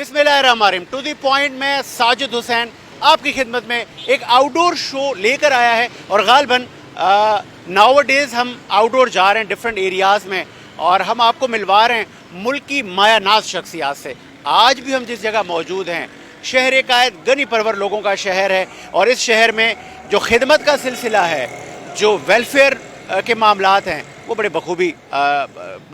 बिस्मिल्लाहिर्रहमानिर्रहीम। To the point में साजिद हुसैन आपकी खिदमत में एक आउटडोर शो लेकर आया है और गालिबन नाउ डेज़ हम आउटडोर जा रहे हैं डिफरेंट एरियाज़ में और हम आपको मिलवा रहे हैं मुल्क की माया नाज शख्सियात से। आज भी हम जिस जगह मौजूद हैं शहर कायद गनी परवर लोगों का शहर है और इस शहर में जो खिदमत का सिलसिला है, जो वेलफेयर के मामलात हैं वो बड़े बखूबी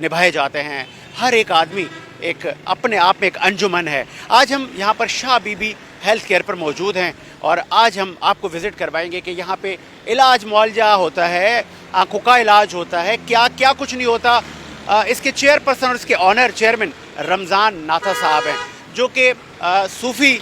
निभाए जाते हैं। हर एक आदमी एक अपने आप में एक अंजुमन है। आज हम यहाँ पर शाह बीबी हेल्थ केयर पर मौजूद हैं और आज हम आपको विज़िट करवाएंगे कि यहाँ पे इलाज मुआलजा होता है, आँखों का इलाज होता है, क्या क्या कुछ नहीं होता। इसके चेयरपर्सन और इसके ऑनर चेयरमैन रमज़ान नाथा साहब हैं जो कि सूफ़ी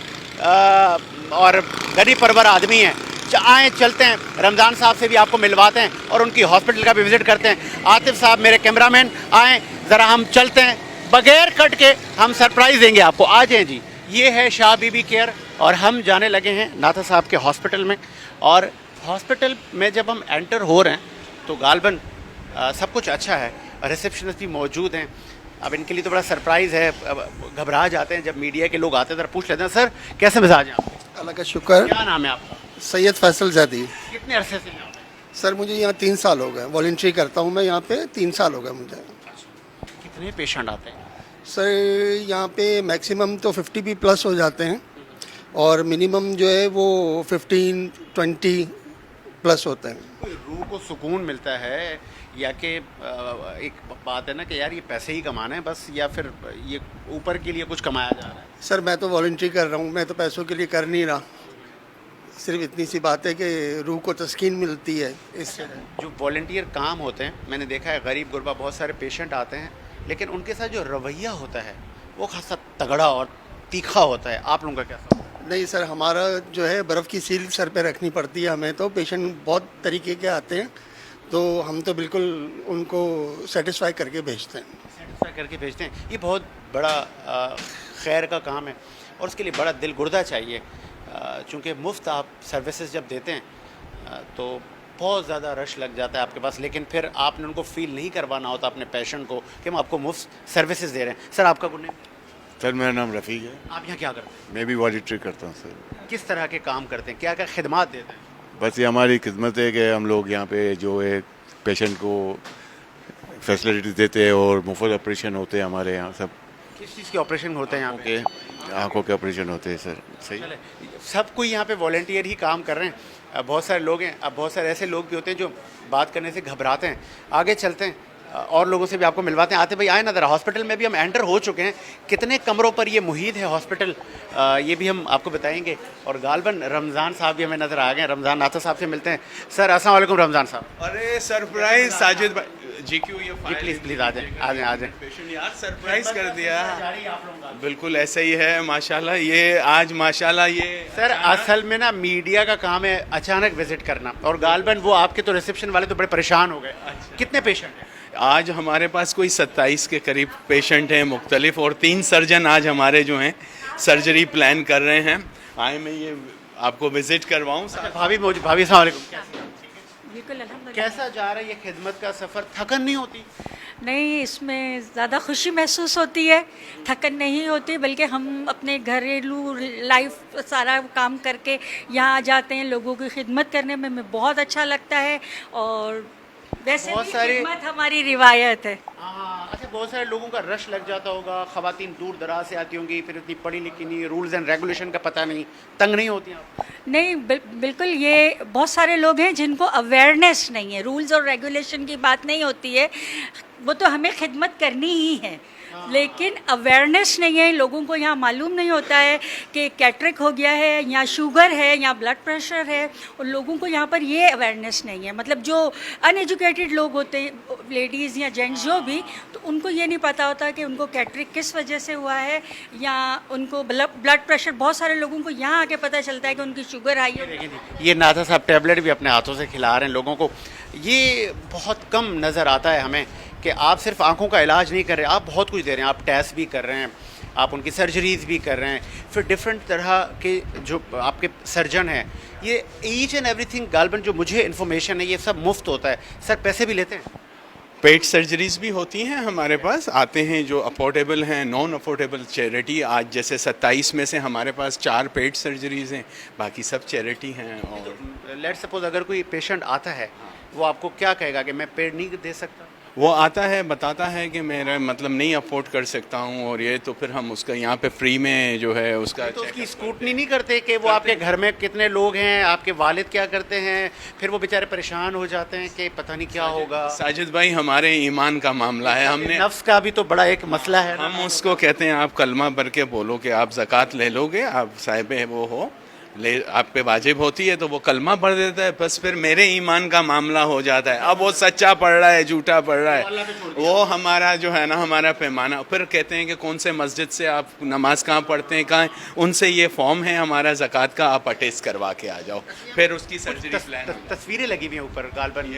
और गनी परवर आदमी हैं। आए चलते हैं, रमज़ान साहब से भी आपको मिलवाते हैं और उनकी हॉस्पिटल का भी विज़िट करते हैं। आतिफ साहब मेरे कैमरामैन आएँ, ज़रा हम चलते हैं, बगैर कट के हम सरप्राइज़ देंगे आपको। आ जाएँ जी, ये है शाह बीबी केयर और हम जाने लगे हैं नाथा साहब के हॉस्पिटल में। और हॉस्पिटल में जब हम एंटर हो रहे हैं तो गालिबन सब कुछ अच्छा है, रिसेप्शनिस्ट भी मौजूद हैं। अब इनके लिए तो बड़ा सरप्राइज़ है, घबरा जाते हैं जब मीडिया के लोग आते हैं। ज़रा पूछ लेते हैं, सर कैसे मिजाज हैं आपके? अल्लाह का शुक्र। क्या नाम है आपका? सैयद फैसल ज़ादी। कितने अरसे से यहाँ पे? सर मुझे यहाँ 3 साल हो गए, वॉलंटरी करता हूँ मैं यहाँ पे, 3 साल हो गए मुझे। कितने पेशेंट आते हैं? सर यहाँ पे मैक्सिमम तो 50 भी प्लस हो जाते हैं और मिनिमम जो है वो 15-20 प्लस होते हैं। कोई रूह को सुकून मिलता है या कि एक बात है ना कि यार ये पैसे ही कमाना है बस, या फिर ये ऊपर के लिए कुछ कमाया जा रहा है? सर मैं तो वॉलंटरी कर रहा हूँ, मैं तो पैसों के लिए कर नहीं रहा। सिर्फ इतनी सी बात है कि रूह को तस्कीन मिलती है इससे। जो वॉलंटियर काम होते हैं मैंने देखा है, गरीब गुरबा बहुत सारे पेशेंट आते हैं लेकिन उनके साथ जो रवैया होता है वो खासा तगड़ा और तीखा होता है। आप लोगों का कैसा? नहीं सर, हमारा जो है बर्फ़ की सील सर पे रखनी पड़ती है हमें। तो पेशेंट बहुत तरीके के आते हैं तो हम तो बिल्कुल उनको सेटिस्फाई करके भेजते हैं। सेटिस्फाई करके भेजते हैं। ये बहुत बड़ा खैर का काम है और उसके लिए बड़ा दिल गुर्दा चाहिए, चूँकि मुफ्त आप सर्विसेज जब देते हैं तो बहुत ज़्यादा रश लग जाता है आपके पास, लेकिन फिर आपने उनको फ़ील नहीं करवाना होता अपने पेशेंट को कि हम आपको मुफ्त सर्विसेज दे रहे हैं। सर आपका गुड नेम? सर मेरा नाम रफ़ीक है। आप यहाँ क्या करते हैं? मैं भी वॉलंटरी करता हूँ सर। किस तरह के काम करते हैं, क्या क्या खिदमात देते हैं? बस ये हमारी खिदमत है कि हम लोग यहाँ पे जो है पेशेंट को फैसिलिटीज़ देते हैं और मुफ्त ऑपरेशन होते हैं हमारे यहाँ। सब किस चीज़ के ऑपरेशन होते हैं यहाँ पे? आँखों के ऑपरेशन होते हैं सर। सही। चले, सब कोई यहाँ पे वॉलंटियर ही काम कर रहे हैं। अब बहुत सारे लोग हैं, अब बहुत सारे ऐसे लोग भी होते हैं जो बात करने से घबराते हैं। आगे चलते हैं और लोगों से भी आपको मिलवाते हैं। आते भाई आए ना ज़रा, हॉस्पिटल में भी हम एंटर हो चुके हैं। कितने कमरों पर ये मुहित है हॉस्पिटल, ये भी हम आपको बताएंगे। और गालिबन रमज़ान साहब भी हमें नज़र आ गए। रमज़ान नाथा साहब से मिलते हैं। सर अस्सलाम वालेकुम रमज़ान साहब। अरे सरप्राइज साजिद भाई जी, क्यों ये जी प्लीज़ आ जाएँ आ जाएँ आ जाएँ। पेशेंट यार सरप्राइज कर दिया। बिल्कुल ऐसा ही है माशाल्लाह। ये आज माशाल्लाह ये सर असल में ना मीडिया का काम है अचानक विजिट करना, और गालिबन वो आपके तो रिसेप्शन वाले तो बड़े परेशान हो गए। कितने पेशेंट हैं? आज हमारे पास कोई 27 के करीब पेशेंट हैं मुख्तलिफ, और 3 सर्जन आज हमारे जो हैं सर्जरी प्लान कर रहे हैं। आए मैं ये आपको विजिट करवाऊँ। भाभी भाभी अस्सलाम वालेकुम। बिल्कुल अल्हम्दुलिल्लाह। कैसा जा रहा है ये खिदमत का सफ़र? थकन नहीं होती? नहीं, इसमें ज़्यादा खुशी महसूस होती है, थकन नहीं होती, बल्कि हम अपने घरेलू लाइफ सारा काम करके यहाँ आ जाते हैं। लोगों की खिदमत करने में हमें बहुत अच्छा लगता है और वैसे बहुत भी सारे- खिदमत हमारी रिवायत है। हाँ, अच्छा बहुत सारे लोगों का रश लग जाता होगा, ख़वातीन दूर दराज से आती होंगी, फिर इतनी पढ़ी लिखी नहीं, रूल्स एंड रेगुलेशन का पता नहीं, तंग नहीं होती आप? नहीं, बिल्कुल, ये बहुत सारे लोग हैं जिनको अवेयरनेस नहीं है, रूल्स और रेगुलेशन की बात नहीं होती है, वो तो हमें खिदमत करनी ही है, लेकिन अवेयरनेस नहीं है। लोगों को यहाँ मालूम नहीं होता है कि कैटरेक्ट हो गया है या शुगर है या ब्लड प्रेशर है, और लोगों को यहाँ पर ये अवेयरनेस नहीं है। मतलब जो अनएजुकेटेड लोग होते हैं, लेडीज़ या जेंट्स जो भी, तो उनको ये नहीं पता होता कि उनको कैटरेक्ट किस वजह से हुआ है या उनको ब्लड प्रेशर। बहुत सारे लोगों को यहाँ आके पता चलता है कि उनकी शुगर हाई है। देखिए जी, ये नाथा साहब टैबलेट भी अपने हाथों से खिला रहे हैं लोगों को। ये बहुत कम नज़र आता है हमें कि आप सिर्फ आंखों का इलाज नहीं कर रहे, आप बहुत कुछ दे रहे हैं। आप टेस्ट भी कर रहे हैं, आप उनकी सर्जरीज भी कर रहे हैं, फिर डिफरेंट तरह के जो आपके सर्जन हैं, ये ईच एंड एवरीथिंग गालिबन जो मुझे इन्फॉर्मेशन है ये सब मुफ्त होता है। सर पैसे भी लेते हैं? पेट सर्जरीज भी होती हैं हमारे पास, आते हैं जो अफोर्डेबल हैं, नॉन अफोर्डेबल चैरिटी। आज जैसे 27 में से हमारे पास 4 पेट सर्जरीज हैं, बाकी सब चैरिटी हैं। और लेट्स सपोज अगर कोई पेशेंट आता है, वो आपको क्या कहेगा कि मैं पेट नहीं दे सकता? वो आता है, बताता है कि मेरा मतलब नहीं अफोर्ड कर सकता हूँ, और ये तो फिर हम उसका यहाँ पे फ्री में जो है उसका तो उसकी चेकअप स्क्रूटनी नहीं करते कि वो आपके घर में कितने लोग हैं, आपके वालिद क्या करते हैं, फिर वो बेचारे परेशान हो जाते हैं कि पता नहीं क्या होगा। साजिद भाई, हमारे ईमान का मामला है, हमने नफ्स का भी तो बड़ा एक मसला है ना। हम उसको कहते हैं आप कलमा भर के बोलो कि आप ज़कात ले लोगे, आप साहिब वो हो, ले आप पे वाजिब होती है, तो वो कलमा पढ़ देता है, बस फिर मेरे ईमान का मामला हो जाता है। अब वो सच्चा पढ़ रहा है, झूठा पढ़ रहा है, वो हमारा जो है ना, हमारा पैमाना। फिर कहते हैं कि कौन से मस्जिद से आप नमाज कहाँ पढ़ते हैं, कहाँ, उनसे ये फॉर्म है हमारा ज़कात का, आप अटेस्ट करवा के आ जाओ, फिर उसकी सर्जरी प्लान। तस्वीरें लगी हुई हैं ऊपर, गालबन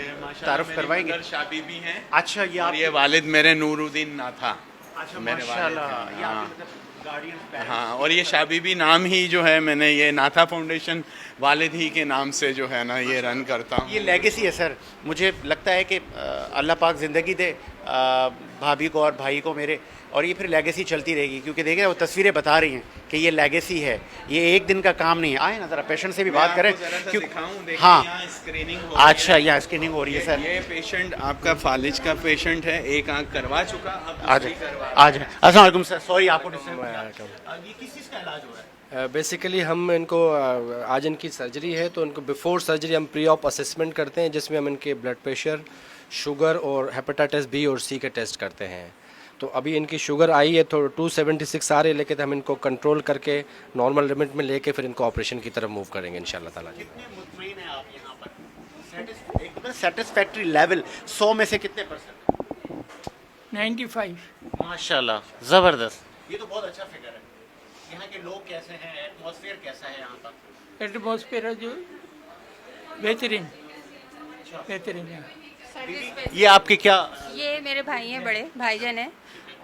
तारुफ करवाएंगे। शादी भी हैं। अच्छा, ये और ये वालिद मेरे नूरुद्दीन ना था। अच्छा, मेरे वालिद माशाल्लाह, हैं, ये हाँ। आपके मतलब guardian parents। हाँ, और ये शाबीबी नाम ही जो है, मैंने ये नाथा फाउंडेशन वालिद ही के नाम से जो है ना ये रन करता हूँ। ये लेगेसी है सर। मुझे लगता है कि अल्लाह पाक ज़िंदगी दे भाभी को और भाई को मेरे, और ये फिर लेगेसी चलती रहेगी, क्योंकि देखिए वो तस्वीरें बता रही हैं कि ये लेगेसी है, ये एक दिन का काम नहीं है। आए ना ज़रा पेशेंट से भी बात करें। हाँ, स्क्रीनिंग अच्छा, यहाँ स्क्रीनिंग हो रही है सर। ये पेशेंट आपका फालिज का पेशेंट है, एक आंख करवा चुका, अब आज दूसरी करवा। आज अस्सलाम वालेकुम सर, सॉरी आपको डिस्टर्ब किया। ये किस चीज़ का इलाज हो रहा है? बेसिकली हम इनको आज इनकी सर्जरी है, तो इनको बिफोर सर्जरी हम प्री ऑप असेसमेंट करते हैं, जिसमें हम इनके ब्लड प्रेशर, शुगर और हेपेटाइटिस बी और सी के टेस्ट करते हैं। तो अभी इनकी शुगर आई है तो 276 आ रही है, लेकिन हम इनको कंट्रोल करके नॉर्मल लिमिट में लेके फिर इनको ऑपरेशन की तरफ मूव करेंगे इंशाल्लाह ताला जी। कितने मुतमईन हैं आप यहाँ पर? एकदम सेटिस्फैक्ट्री लेवल 100 में से कितने %? 95। माशाल्लाह, ज़बरदस्त। ये तो बहुत अच्छा फिगर है। यहाँ के लोग कैसे हैं, एटमॉस्फेयर कैसा है यहाँ का? एटमॉस्फेयर जो बेहतरीन बेहतरीन है। ये आपके क्या? ये मेरे भाई हैं, बड़े भाईजान हैं,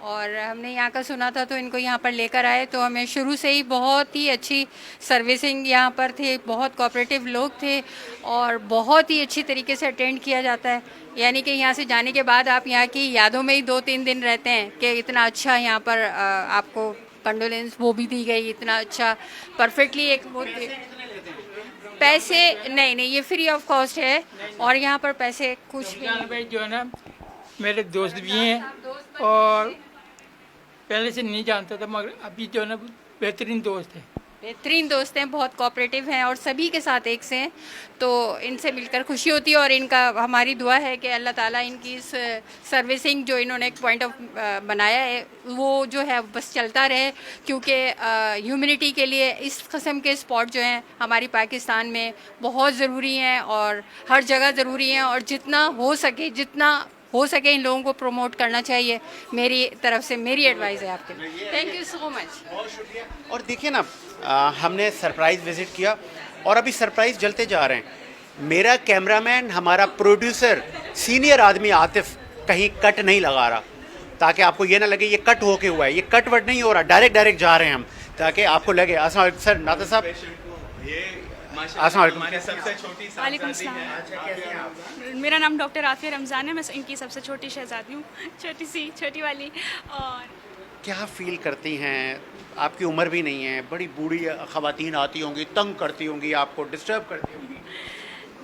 और हमने यहाँ का सुना था तो इनको यहाँ पर लेकर आए। तो हमें शुरू से ही बहुत ही अच्छी सर्विसिंग यहाँ पर थी, बहुत कोऑपरेटिव लोग थे और बहुत ही अच्छी तरीके से अटेंड किया जाता है। यानी कि यहाँ से जाने के बाद आप यहाँ की यादों में ही 2-3 दिन रहते हैं कि इतना अच्छा यहाँ पर आपको कंडोलेंस वो भी दी गई, इतना अच्छा परफेक्टली एक वो पैसे नहीं, ये फ्री ऑफ कॉस्ट है, और यहाँ पर पैसे कुछ भी नहीं। भाई जो है ना, मेरे दोस्त भी हैं और पहले से नहीं जानता था, मगर अभी जो है ना बेहतरीन दोस्त है। बेहतरीन दोस्त हैं, बहुत कोऑपरेटिव हैं और सभी के साथ एक से हैं, तो इनसे मिलकर खुशी होती है। और इनका हमारी दुआ है कि अल्लाह ताला इनकी इस सर्विसिंग जो इन्होंने एक पॉइंट ऑफ बनाया है वो जो है बस चलता रहे, क्योंकि ह्यूमैनिटी के लिए इस किस्म के स्पॉट जो हैं हमारी पाकिस्तान में बहुत ज़रूरी हैं और हर जगह ज़रूरी हैं, और जितना हो सके इन लोगों को प्रमोट करना चाहिए। मेरी तरफ से मेरी एडवाइस है आपके लिए। Thank you so much. बहुत शुक्रिया। और देखिए ना, हमने सरप्राइज़ विज़िट किया और अभी सरप्राइज़ जलते जा रहे हैं। मेरा कैमरामैन, हमारा प्रोड्यूसर, सीनियर आदमी आतिफ कहीं कट नहीं लगा रहा, ताकि आपको ये ना लगे ये कट होके हुआ है। ये कट वट नहीं हो रहा, डायरेक्ट जा रहे हैं हम, ताकि आपको लगे। अस्सलाम वालेकुम सर, नाता साहब। हमारे सबसे छोटी वालेकुम सलाम। मेरा नाम डॉक्टर आफिया रमज़ान है, मैं इनकी सबसे छोटी शहजादी हूँ, छोटी वाली। और क्या फील करती हैं? आपकी उम्र भी नहीं है, बड़ी बूढ़ी ख़वातीन आती होंगी, तंग करती होंगी, आपको डिस्टर्ब करती होंगी।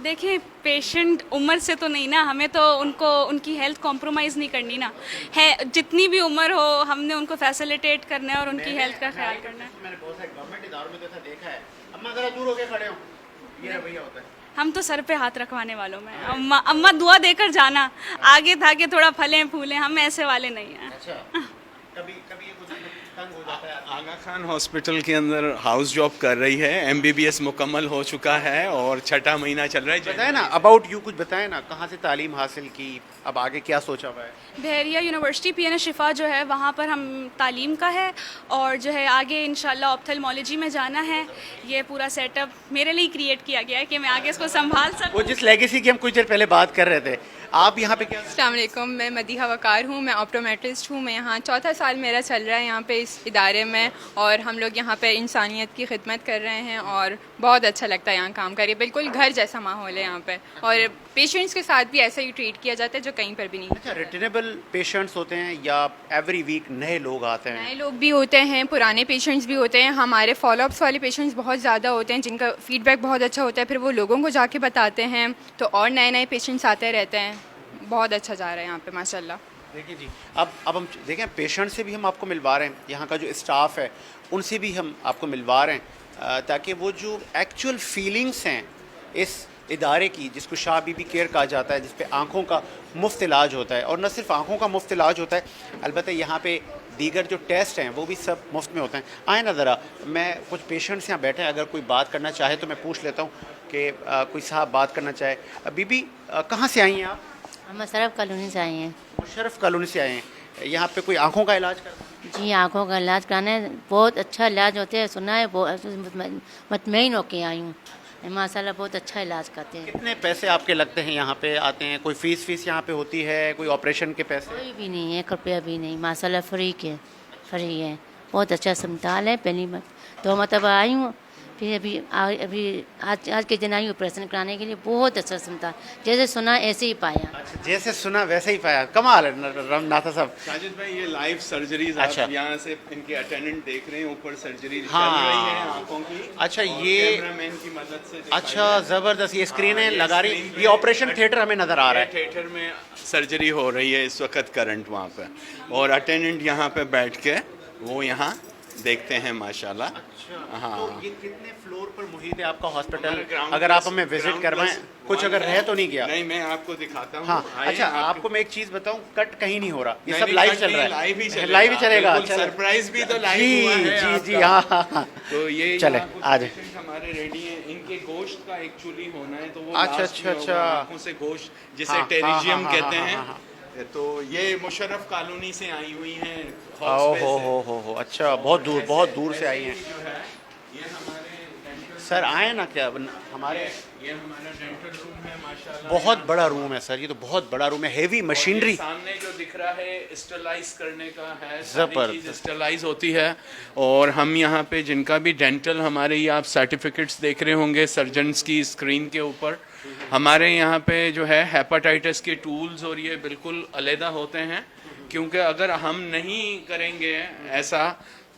देखिए, पेशेंट उम्र से तो नहीं ना, हमें तो उनकी हेल्थ कॉम्प्रोमाइज़ नहीं करनी ना है। जितनी भी उम्र हो, हमने उनको फैसिलिटेट करना है और उनकी हेल्थ का ख्याल करना है। मैंने बहुत सारे गवर्नमेंट इदारों में तो देखा है, अम्मा ज़रा दूर होके खड़े हो, ये रवैया होता है। हम तो सर पे हाथ रखवाने वालों में, अम्मा दुआ देकर जाना, आगे था कि थोड़ा फलें फूलें, हम ऐसे वाले नहीं हैं। अच्छा, कभी ये कुछ तंग हो जाता है? आगा खान हॉस्पिटल के अंदर हाउस जॉब कर रही है, MBBS मुकम्मल हो चुका है और 6ठा महीना चल रहा है। बताए ना अबाउट यू, कुछ बताए ना, कहाँ से तालीम हासिल की, अब आगे क्या सोचा हुआ है? बहरिया यूनिवर्सिटी PN शिफा जो है वहाँ पर हम तालीम का है, और जो है आगे इंशाल्लाह ऑप्थेल्मोलॉजी में जाना है। ये पूरा सेटअप मेरे लिए क्रिएट किया गया है कि मैं आगे इसको संभाल सकूँ। वो जिस लेगेसी की हम कुछ देर पहले बात कर रहे थे, आप यहाँ पे क्या? अस्सलाम वालेकुम, मैं मदीहा वकार हूँ, मैं ऑप्टोमेट्रिस्ट हूँ। मैं यहाँ 4था साल मेरा चल रहा है यहाँ पे इस इदारे में, और हम लोग यहाँ पे इंसानियत की खिदमत कर रहे हैं और बहुत अच्छा लगता है यहाँ काम करिए। बिल्कुल घर जैसा माहौल है यहाँ पे, और पेशेंट्स के साथ भी ऐसा ही ट्रीट किया जाता है जो कहीं पर भी नहीं। अच्छा, रिटर्नेबल पेशेंट्स होते हैं या एवरी वीक नए लोग आते हैं? नए लोग भी होते हैं, पुराने पेशेंट्स भी होते हैं। हमारे फॉलोअप्स वाले पेशेंट्स बहुत ज़्यादा होते हैं जिनका फीडबैक बहुत अच्छा होता है, फिर वो लोगों को जाके बताते हैं, तो और नए नए पेशेंट्स आते रहते हैं। बहुत अच्छा जा रहा है यहाँ पे माशाल्लाह। देखिए जी, अब हम देखें, पेशेंट से भी हम आपको मिलवा रहे हैं, यहाँ का जो स्टाफ है उनसे भी हम आपको मिलवा रहे हैं, ताकि वो जो एक्चुअल फीलिंग्स हैं इस इदारे की, जिसको शाह बीबी केयर कहा जाता है, जिस पे आँखों का मुफ्त इलाज होता है, और न सिर्फ आँखों का मुफ्त इलाज होता है, अलबत्ता यहाँ पे दीगर जो टेस्ट हैं वो भी सब मुफ्त में होते हैं। आए ना ज़रा, मैं कुछ पेशेंट्स यहाँ बैठे हैं, अगर कोई बात करना चाहे तो मैं पूछ लेता हूँ कि कोई साहब बात करना चाहे। बीबी, कहाँ से आई हैं आप? हम मुशर्रफ कॉलोनी से आए हैं। मुशर्रफ कॉलोनी से आए हैं। यहाँ पे कोई आँखों का इलाज करता है? जी, आँखों का इलाज कराने बहुत अच्छा इलाज होते हैं, सुना है, बहुत मुतमईन होके आई हूँ। माशाल्लाह बहुत अच्छा इलाज करते हैं। कितने पैसे आपके लगते हैं यहाँ पे आते हैं? कोई फीस यहाँ पे होती है? कोई ऑपरेशन के पैसे? कोई भी नहीं है, 1 रुपया भी नहीं, माशाल्लाह फ्री है। बहुत अच्छा अस्पताल है। पहली 2 मरतबा आई हूँ, फिर अभी आज के दिन आई ऑपरेशन कराने के लिए। बहुत अच्छा अस्पताल, जैसे सुना ऐसे ही पाया। अच्छा, जैसे सुना वैसे ही पाया। कमाल है नाथा साहब। साजिद भाई, ये लाइव सर्जरीज अच्छा, आप यहाँ से इनके अटेंडेंट देख रहे हैं, ऊपर सर्जरी हाँ, चल रही है आंखों की। अच्छा, और ये कैमरामैन की मदद से अच्छा, ज़बरदस्त, ये स्क्रीनें लगा रही। ये ऑपरेशन थिएटर हमें नज़र आ रहा है। थिएटर में सर्जरी हो रही है इस वक्त करंट वहाँ पे, और अटेंडेंट यहाँ पे बैठ के वो यहाँ देखते हैं माशाल्लाह। हाँ, तो ये कितने फ्लोर पर मुहित है आपका हॉस्पिटल? ग्राउंड अगर आप प्लस- हमें विजिट ग्राउंड करवाएं, प्लस- कुछ अगर रह तो नहीं गया? नहीं, मैं आपको दिखाता हूँ। हाँ, आइए, अच्छा, आपको मैं एक चीज़ बताऊं, कट कहीं नहीं हो रहा, ये सब लाइव चल रहा है। लाइव ही चलेगा। लाइव ही चलेगा। बिल्कुल, सरप्राइज भी तो लाइव जी हुआ है जी जी, आपका। हाँ। तो ये चले, यहाँ कुछ आ जाए। पेशेंट हमारे रेडी हैं, इनके गोश्त का एक्चुअली होना है, तो वो अच्छा, लास्ट में अच्छा, होगा, अच्छा। आंखों से गोश्त जिसे हाँ, टेरिजियम हाँ, कहते हाँ, हैं। हाँ, हाँ, तो ये मुशर्रफ कॉलोनी से आई हुई हैं। ओ हॉस्पिटल से। हो, अच्छा, बहुत दूर से आई हैं। जो है, ये हमारे डेंटल सर आए ना, क्या हमारे ये हमारा डेंटल रूम है माशाल्लाह। बहुत बड़ा रूम है सर, ये तो बहुत बड़ा रूम है, हेवी मशीनरी। सामने जो दिख रहा है स्टरलाइज करने का है, जबरदस्त। स्टरलाइज होती है। और हम यहाँ पे जिनका भी डेंटल, हमारे ये आप सर्टिफिकेट्स देख रहे होंगे सर्जन्स की स्क्रीन के ऊपर, हमारे यहाँ पे जो है हेपाटाइटिस के टूल्स और ये बिल्कुल अलहदा होते हैं, क्योंकि अगर हम नहीं करेंगे ऐसा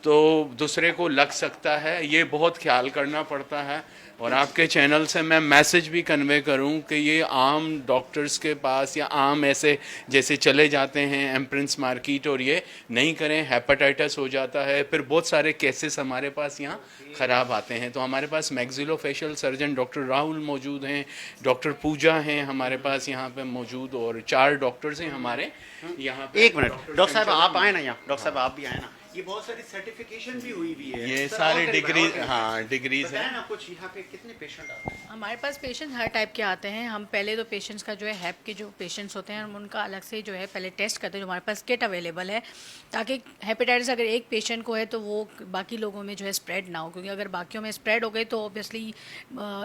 तो दूसरे को लग सकता है, ये बहुत ख्याल करना पड़ता है। और आपके चैनल से मैं मैसेज भी कन्वे करूं कि ये आम डॉक्टर्स के पास या आम ऐसे जैसे चले जाते हैं एम्प्रेंस मार्केट, और ये नहीं करें, हेपेटाइटिस हो जाता है, फिर बहुत सारे केसेस हमारे पास यहाँ ख़राब आते हैं। तो हमारे पास मैक्सिलोफेशियल सर्जन डॉक्टर राहुल मौजूद हैं, डॉक्टर पूजा हैं हमारे पास यहाँ पे मौजूद, और 4 डॉक्टर्स हैं हमारे यहाँ पे। एक मिनट डॉक्टर साहब, आप आए ना यहाँ, डॉक्टर साहब आप भी आए ना। ये बहुत सारी सर्टिफिकेशन भी हुई हुई है, ये सर, सारे और करीब डिग्री, और करीब। हाँ डिग्रीज बताएं हैं। ना कुछ, यहाँ पे कितने पेशेंट आते हैं? हमारे पास पेशेंट हर टाइप के आते हैं। हम पहले तो पेशेंट्स का जो है हैप के जो पेशेंट्स होते हैं हम उनका अलग से जो है पहले टेस्ट करते हैं, जो हमारे पास किट अवेलेबल है, ताकि हेपेटाइटिस अगर एक पेशेंट को है तो वो बाकी लोगों में जो है स्प्रेड ना हो, क्योंकि अगर बाकियों में स्प्रेड हो गई तो ऑब्वियसली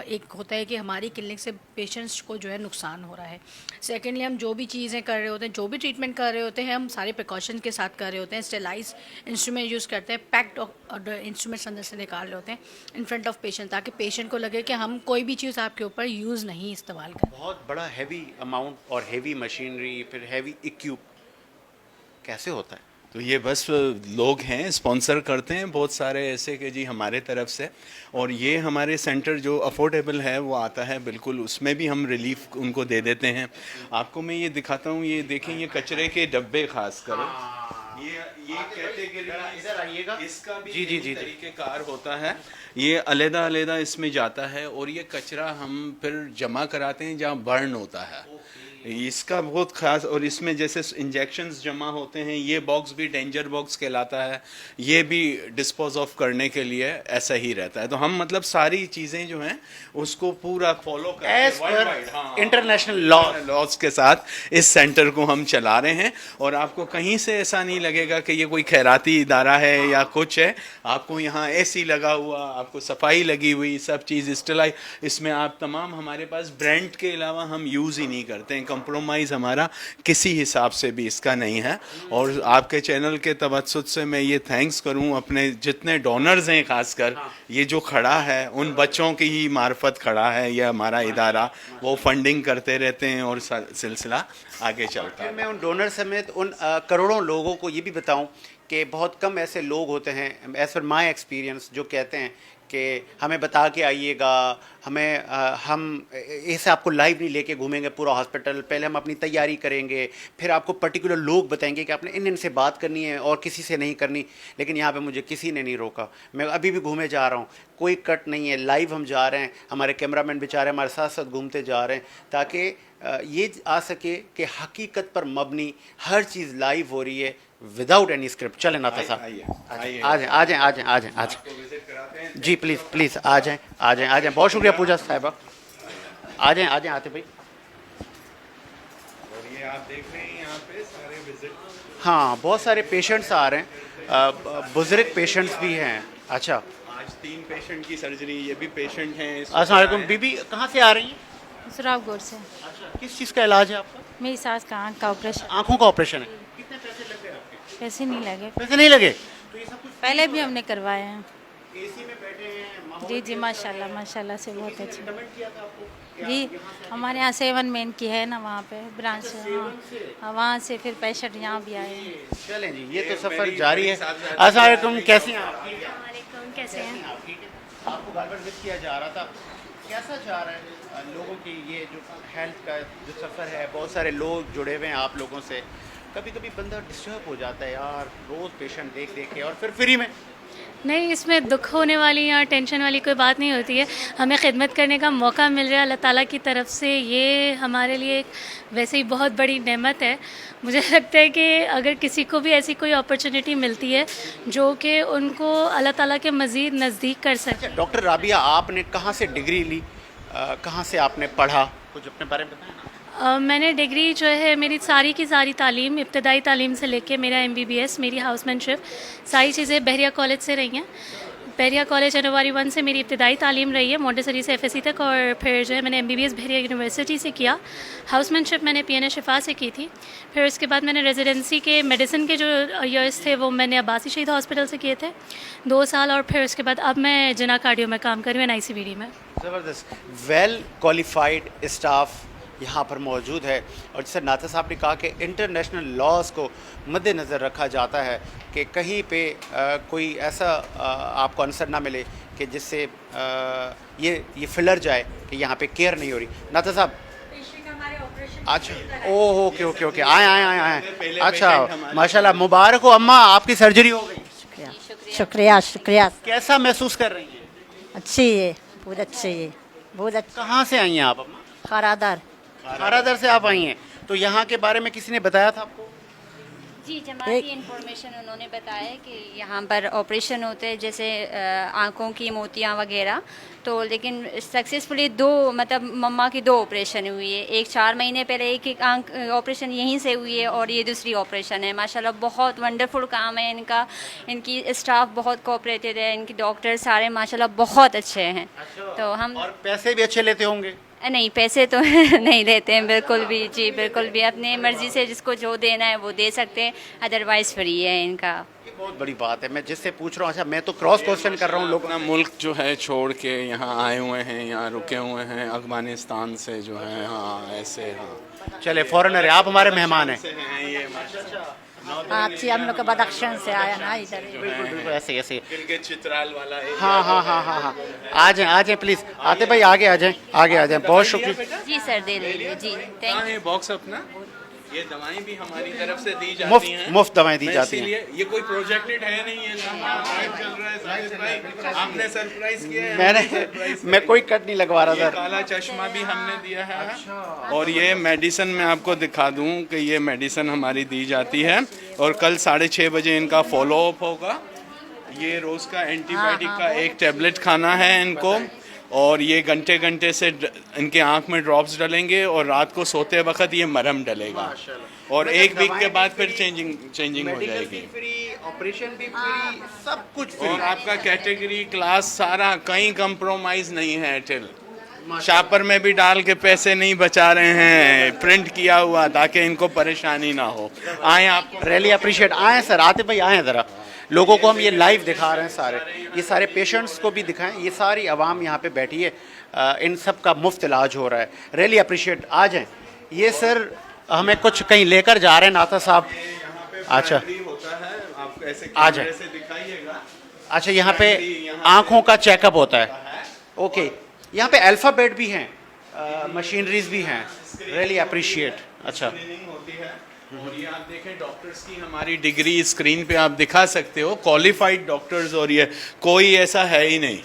एक होता है कि हमारी क्लिनिक से पेशेंट्स को जो है नुकसान हो रहा है। सेकेंडली, हम जो भी चीज़ें कर रहे होते हैं, जो भी ट्रीटमेंट कर रहे होते हैं, हम सारे प्रिकॉशन के साथ कर रहे होते हैं। स्टेलाइज इंस्ट्रूमेंट यूज़ करते हैं, पैक्ड इंस्ट्रूमेंट्स अंदर से निकाल रहे होते हैं इन फ्रंट ऑफ पेशेंट, ताकि पेशेंट को लगे कि हम कोई भी चीज़ आपके ऊपर यूज़ नहीं इस्तेमाल कर। बहुत बड़ा हैवी अमाउंट और हैवी मशीनरी, फिर हैवी इक्विप, कैसे होता है? तो ये बस लोग हैं स्पॉन्सर करते हैं बहुत सारे ऐसे कि जी हमारे तरफ से, और ये हमारे सेंटर जो अफोर्डेबल है वो आता है बिल्कुल, उसमें भी हम रिलीफ उनको दे देते हैं। आपको मैं ये दिखाता हूँ, ये देखें, ये कचरे के डब्बे खास कर, ये कैटेगरी इधर आइएगा, इसका भी जी, जी, जी, जी। तरीक़ेकार होता है। ये अलग अलग इसमें जाता है, और ये कचरा हम फिर जमा कराते हैं जहाँ बर्न होता है, इसका बहुत खास। और इसमें जैसे इंजेक्शंस जमा होते हैं, ये बॉक्स भी डेंजर बॉक्स कहलाता है, ये भी डिस्पोज ऑफ करने के लिए ऐसा ही रहता है। तो हम मतलब सारी चीज़ें जो हैं उसको पूरा फॉलो करते हैं इंटरनेशनल लॉज के साथ इस सेंटर को हम चला रहे हैं। और आपको कहीं से ऐसा नहीं लगेगा कि ये कोई खैराती इदारा है या कुछ है। आपको यहाँ एसी लगा हुआ, आपको सफाई लगी हुई, सब चीज़ स्टेलाइज, इसमें आप तमाम, हमारे पास ब्रांड के अलावा हम यूज़ ही नहीं करते हैं, कंप्रोमाइज़ हमारा किसी हिसाब से भी इसका नहीं है। और आपके चैनल के तवज्जुद से मैं ये थैंक्स करूं अपने जितने डोनर्स हैं, खासकर ये जो खड़ा है उन बच्चों की ही मार्फत खड़ा है ये हमारा इदारा, वो फंडिंग करते रहते हैं और सिलसिला आगे चलता है। मैं उन डोनर समेत उन करोड़ों लोगों को ये भी बताऊं कि बहुत कम ऐसे लोग होते हैं, एज पर माई एक्सपीरियंस, जो कहते हैं कि हमें बता के आइएगा, हम ऐसे आपको लाइव नहीं लेके घूमेंगे पूरा हॉस्पिटल, पहले हम अपनी तैयारी करेंगे, फिर आपको पर्टिकुलर लोग बताएंगे कि आपने इन से बात करनी है और किसी से नहीं करनी। लेकिन यहाँ पे मुझे किसी ने नहीं रोका, मैं अभी भी घूमे जा रहा हूँ, कोई कट नहीं है, लाइव हम जा रहे हैं, हमारे कैमरामैन बेचारे हमारे साथ साथ घूमते जा रहे हैं ताकि ये आ सके कि हकीकत पर मबनी हर चीज़ लाइव हो रही है विदाउट एनी स्क्रिप्ट। चलें नाता साहब, आ जाएं आ जाएं आ जाएं आ जाएं आ जाएं जी, प्लीज़ प्लीज़ आ जाएं आ जाएं आ जाएं। बहुत शुक्रिया पूजा साहिबा, आ जाएं आ जाएं आते भाई। और ये आप देख रहे हैं यहाँ पे सारे विजिट, हाँ बहुत सारे पेशेंट्स आ रहे हैं, बुजुर्ग पेशेंट्स भी हैं। अच्छा, आज 3 पेशेंट की सर्जरी, ये भी पेशेंट हैं। अस्सलाम वालेकुम। बीबी कहाँ से आ रही हैं? सुरावगढ़ से। अच्छा, किस चीज़ का इलाज है आपका? मेरी सास का आँख का ऑपरेशन। आँखों का ऑपरेशन है। कितने पैसे लग गए आपके? पैसे नहीं लगे। पैसे नहीं लगे? तो ये सब कुछ पहले भी हमने करवाए हैं। एसी में बैठे हैं, माहौल जी जी, माशाल्लाह माशाल्लाह से बहुत अच्छे। जी, हमारे यहाँ 7 मेन की है ना, वहाँ पे ब्रांच है। हाँ, वहाँ से फिर पेशेंट यहाँ भी आए हैं। चलें जी, ये तो सफ़र जारी है। अस्सलाम वालेकुम, कैसी हैं आप? कैसे हैं? आपको गालबन विजिट किया जा रहा था, कैसा जा रहा है लोगों की ये जो हेल्थ का जो सफ़र है? बहुत सारे लोग जुड़े हुए हैं आप लोगों से। कभी कभी बंदा डिस्टर्ब हो जाता है यार, रोज़ पेशेंट देख देख के, और फिर फ्री में। नहीं, इसमें दुख होने वाली या टेंशन वाली कोई बात नहीं होती है। हमें खिदमत करने का मौका मिल रहा है अल्लाह ताला की तरफ से, ये हमारे लिए एक वैसे ही बहुत बड़ी नेमत है। मुझे लगता है कि अगर किसी को भी ऐसी कोई अपॉर्चुनिटी मिलती है जो कि उनको अल्लाह ताला के मज़ीद नज़दीक कर सके। डॉक्टर राबिया, आपने कहाँ से डिग्री ली, कहाँ से आपने पढ़ा, कुछ अपने बारे में बताएं ना। मैंने डिग्री जो है, मेरी सारी की सारी तालीम, इब्तदाई तालीम से लेके मेरा MBBS, मेरी हाउसमैनशिप, सारी चीज़ें बहरिया कॉलेज से रही हैं। बहरिया कॉलेज जनवरी 1 से मेरी इब्तदाई तालीम रही है, मोंटेसरी से FSC तक, और फिर जो है मैंने MBBS बहरिया यूनिवर्सिटी से किया। हाउसमैनशिप मैंने PNA शिफा से की थी। फिर उसके बाद मैंने रेजिडेंसी के मेडिसिन के जो ईयर्स थे वो मैंने अब्बासी शहीद हॉस्पिटल से किए थे 2 साल, और फिर उसके बाद अब मैं जना कार्डियो में काम कर रही हूँ, NICVD में। ज़बरदस्त, वेल क्वालिफाइड स्टाफ यहाँ पर मौजूद है। और जैसे नाता साहब ने कहा कि इंटरनेशनल लॉज को मद्देनज़र रखा जाता है कि कहीं पे कोई ऐसा आपको आंसर ना मिले कि जिससे ये फिलर जाए कि यहाँ पे केयर नहीं हो रही। नाता साहब, अच्छा, ओह ओके ओके ओके, आए आए आए आए। अच्छा, माशाल्लाह, मुबारक हो अम्मा, आपकी सर्जरी हो गई। शुक्रिया शुक्रिया। कैसा महसूस कर रही हैं? अच्छी है, बहुत अच्छी है, बहुत अच्छी। कहाँ से आई हैं आप अम्मा? खारादार। खारादार से आप आई हैं, तो यहाँ के बारे में किसी ने बताया था आपको? जी, जमाती इन्फॉर्मेशन उन्होंने बताया कि यहाँ पर ऑपरेशन होते हैं, जैसे आँखों की मोतियाँ वगैरह, तो लेकिन सक्सेसफुली 2 मतलब मम्मा की 2 ऑपरेशन हुई है। एक 4 महीने पहले एक आँख ऑपरेशन यहीं से हुई है, और ये दूसरी ऑपरेशन है। माशाल्लाह बहुत वंडरफुल काम है इनका, इनकी स्टाफ बहुत कोऑपरेटिव है, इनके डॉक्टर सारे माशाल्लाह बहुत अच्छे हैं। तो हम, और पैसे भी अच्छे लेते होंगे? नहीं, पैसे तो नहीं लेते हैं बिल्कुल भी। जी बिल्कुल भी, अपनी मर्ज़ी से जिसको जो देना है वो दे सकते हैं, अदरवाइज़ फ्री है इनका। ये बहुत बड़ी बात है, मैं जिससे पूछ रहा हूँ। अच्छा, मैं तो क्रॉस क्वेश्चन कर रहा हूँ। लोग अपना मुल्क जो है छोड़ के यहाँ आए हुए हैं, यहाँ रुके हुए हैं, अफगानिस्तान से जो है। हाँ ऐसे, हाँ चले, फॉरेनर है, आप हमारे मेहमान हैं। अच्छी, हम लोग बदख्शान से आया ना इधर। बिल्कुल बिल्कुल, ऐसे ऐसे। चित्राल वाला है। हाँ हाँ हाँ हाँ हाँ, आ जाएं प्लीज़, आते भाई आगे आ जाएं, आगे आ जाएं। बहुत शुक्रिया जी सर, दे लीजिए जी, थैंक यू। बॉक्स अपना, ये दवाएं भी हमारी तरफ से दी जाती हैं, मुफ्त दवाएं दी जाती हैं। ये कोई प्रोजेक्टेड है नहीं है, चल रहा है, आपने सरप्राइज किया है। मैं कोई कट नहीं लगवा रहा था। काला चश्मा भी हमने दिया है। और ये मेडिसिन मैं आपको दिखा दूं कि ये मेडिसिन हमारी दी जाती है, और कल 6:30 बजे इनका फॉलो अप होगा। ये रोज़ का एंटीबायोटिक का एक टैबलेट खाना है इनको, और ये घंटे घंटे से इनके आँख में ड्रॉप्स डलेंगे, और रात को सोते वक्त ये मरहम डलेगा, और 1 वीक के बाद फिर चेंजिंग हो जाएगी। ऑपरेशन भी फ्री, सब कुछ फ्री, और आपका कैटेगरी क्लास सारा, कहीं कंप्रोमाइज़ नहीं है टिल। शापर में भी डाल के पैसे नहीं बचा रहे हैं, प्रिंट किया हुआ ताकि इनको परेशानी ना हो। आए आपको रियली अप्रिशिएट। आए सर, आतिफ भाई आए ज़रा, लोगों को हम ये लाइव दिखा रहे हैं सारे, ये सारे पेशेंट्स को भी दिखाएं, ये सारी आवाम यहाँ पे बैठी है, इन सब का मुफ्त इलाज हो रहा है। Really appreciate. आ जाएँ। ये सर हमें कुछ कहीं लेकर जा रहे हैं नाता साहब। अच्छा आ जाए। अच्छा यहाँ पे आँखों का चेकअप होता है। ओके, यहाँ पे अल्फ़ाबेट भी हैं, मशीनरीज भी हैं। Really appreciate. अच्छा और ये आप देखें डॉक्टर्स की हमारी डिग्री स्क्रीन पे आप दिखा सकते हो, क्वालिफाइड डॉक्टर्स, और ये कोई ऐसा है ही नहीं,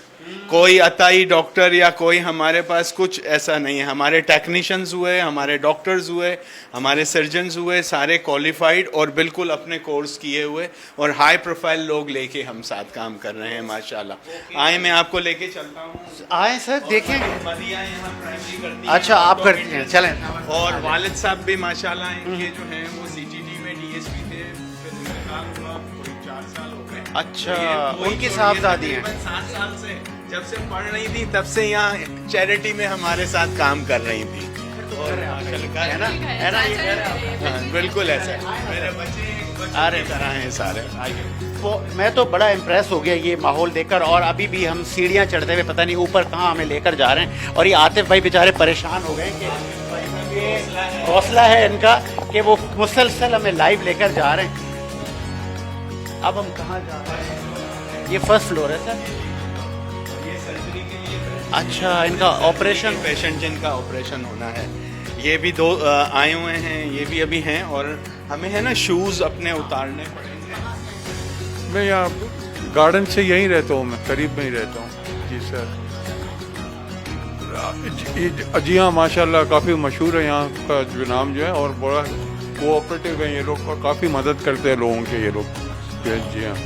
कोई अताई डॉक्टर या कोई हमारे पास कुछ ऐसा नहीं है। हमारे टेक्नीशियंस हुए, हमारे डॉक्टर्स हुए, हमारे सर्जन्स हुए, सारे क्वालिफाइड और बिल्कुल अपने कोर्स किए हुए और हाई प्रोफाइल लोग लेके हम साथ काम कर रहे हैं माशाल्लाह। आए मैं आपको लेके चलता हूँ। आए सर देखें। मदिया यहाँ प्राइमरी करती हैं। अच्छा आप करती हैं, चलें। और वालिद साहब भी माशाल्लाह इनके जो हैं वो CTT में DSP थे, फिर इंतकाल हुआ, कोई 4 साल हो गए। अच्छा, उनकी साहबजादी हैं। 7 साल से जब से पढ़ रही थी तब से यहाँ चैरिटी में हमारे साथ काम कर रही थी। और है ना, है ना, हाँ, बिल्कुल ऐसा है। मेरे बच्चे अरे तरह हैं सारे। तो मैं तो बड़ा इम्प्रेस हो गया ये माहौल देखकर, और अभी भी हम सीढ़ियाँ चढ़ते हुए पता नहीं ऊपर कहाँ हमें लेकर जा रहे हैं। और ये आतिफ भाई बेचारे परेशान हो गए कि ये हौसला है इनका कि वो मुसलसल हमें लाइव लेकर जा रहे हैं। अब हम कहाँ जा रहे हैं? ये फर्स्ट फ्लोर है सर। अच्छा, इनका ऑपरेशन, पेशेंट जिनका ऑपरेशन होना है, ये भी 2 आए हुए हैं, ये भी अभी हैं। और हमें है ना शूज़ अपने उतारने पड़ेंगे। मैं यहाँ गार्डन से यहीं रहता हूँ, मैं करीब में ही रहता हूँ। जी सर। जी हाँ, माशाल्लाह काफ़ी मशहूर है यहाँ का जो नाम जो है, और बड़ा कोऑपरेटिव है ये लोग, काफ़ी मदद करते हैं लोगों के ये लोग। जी हाँ।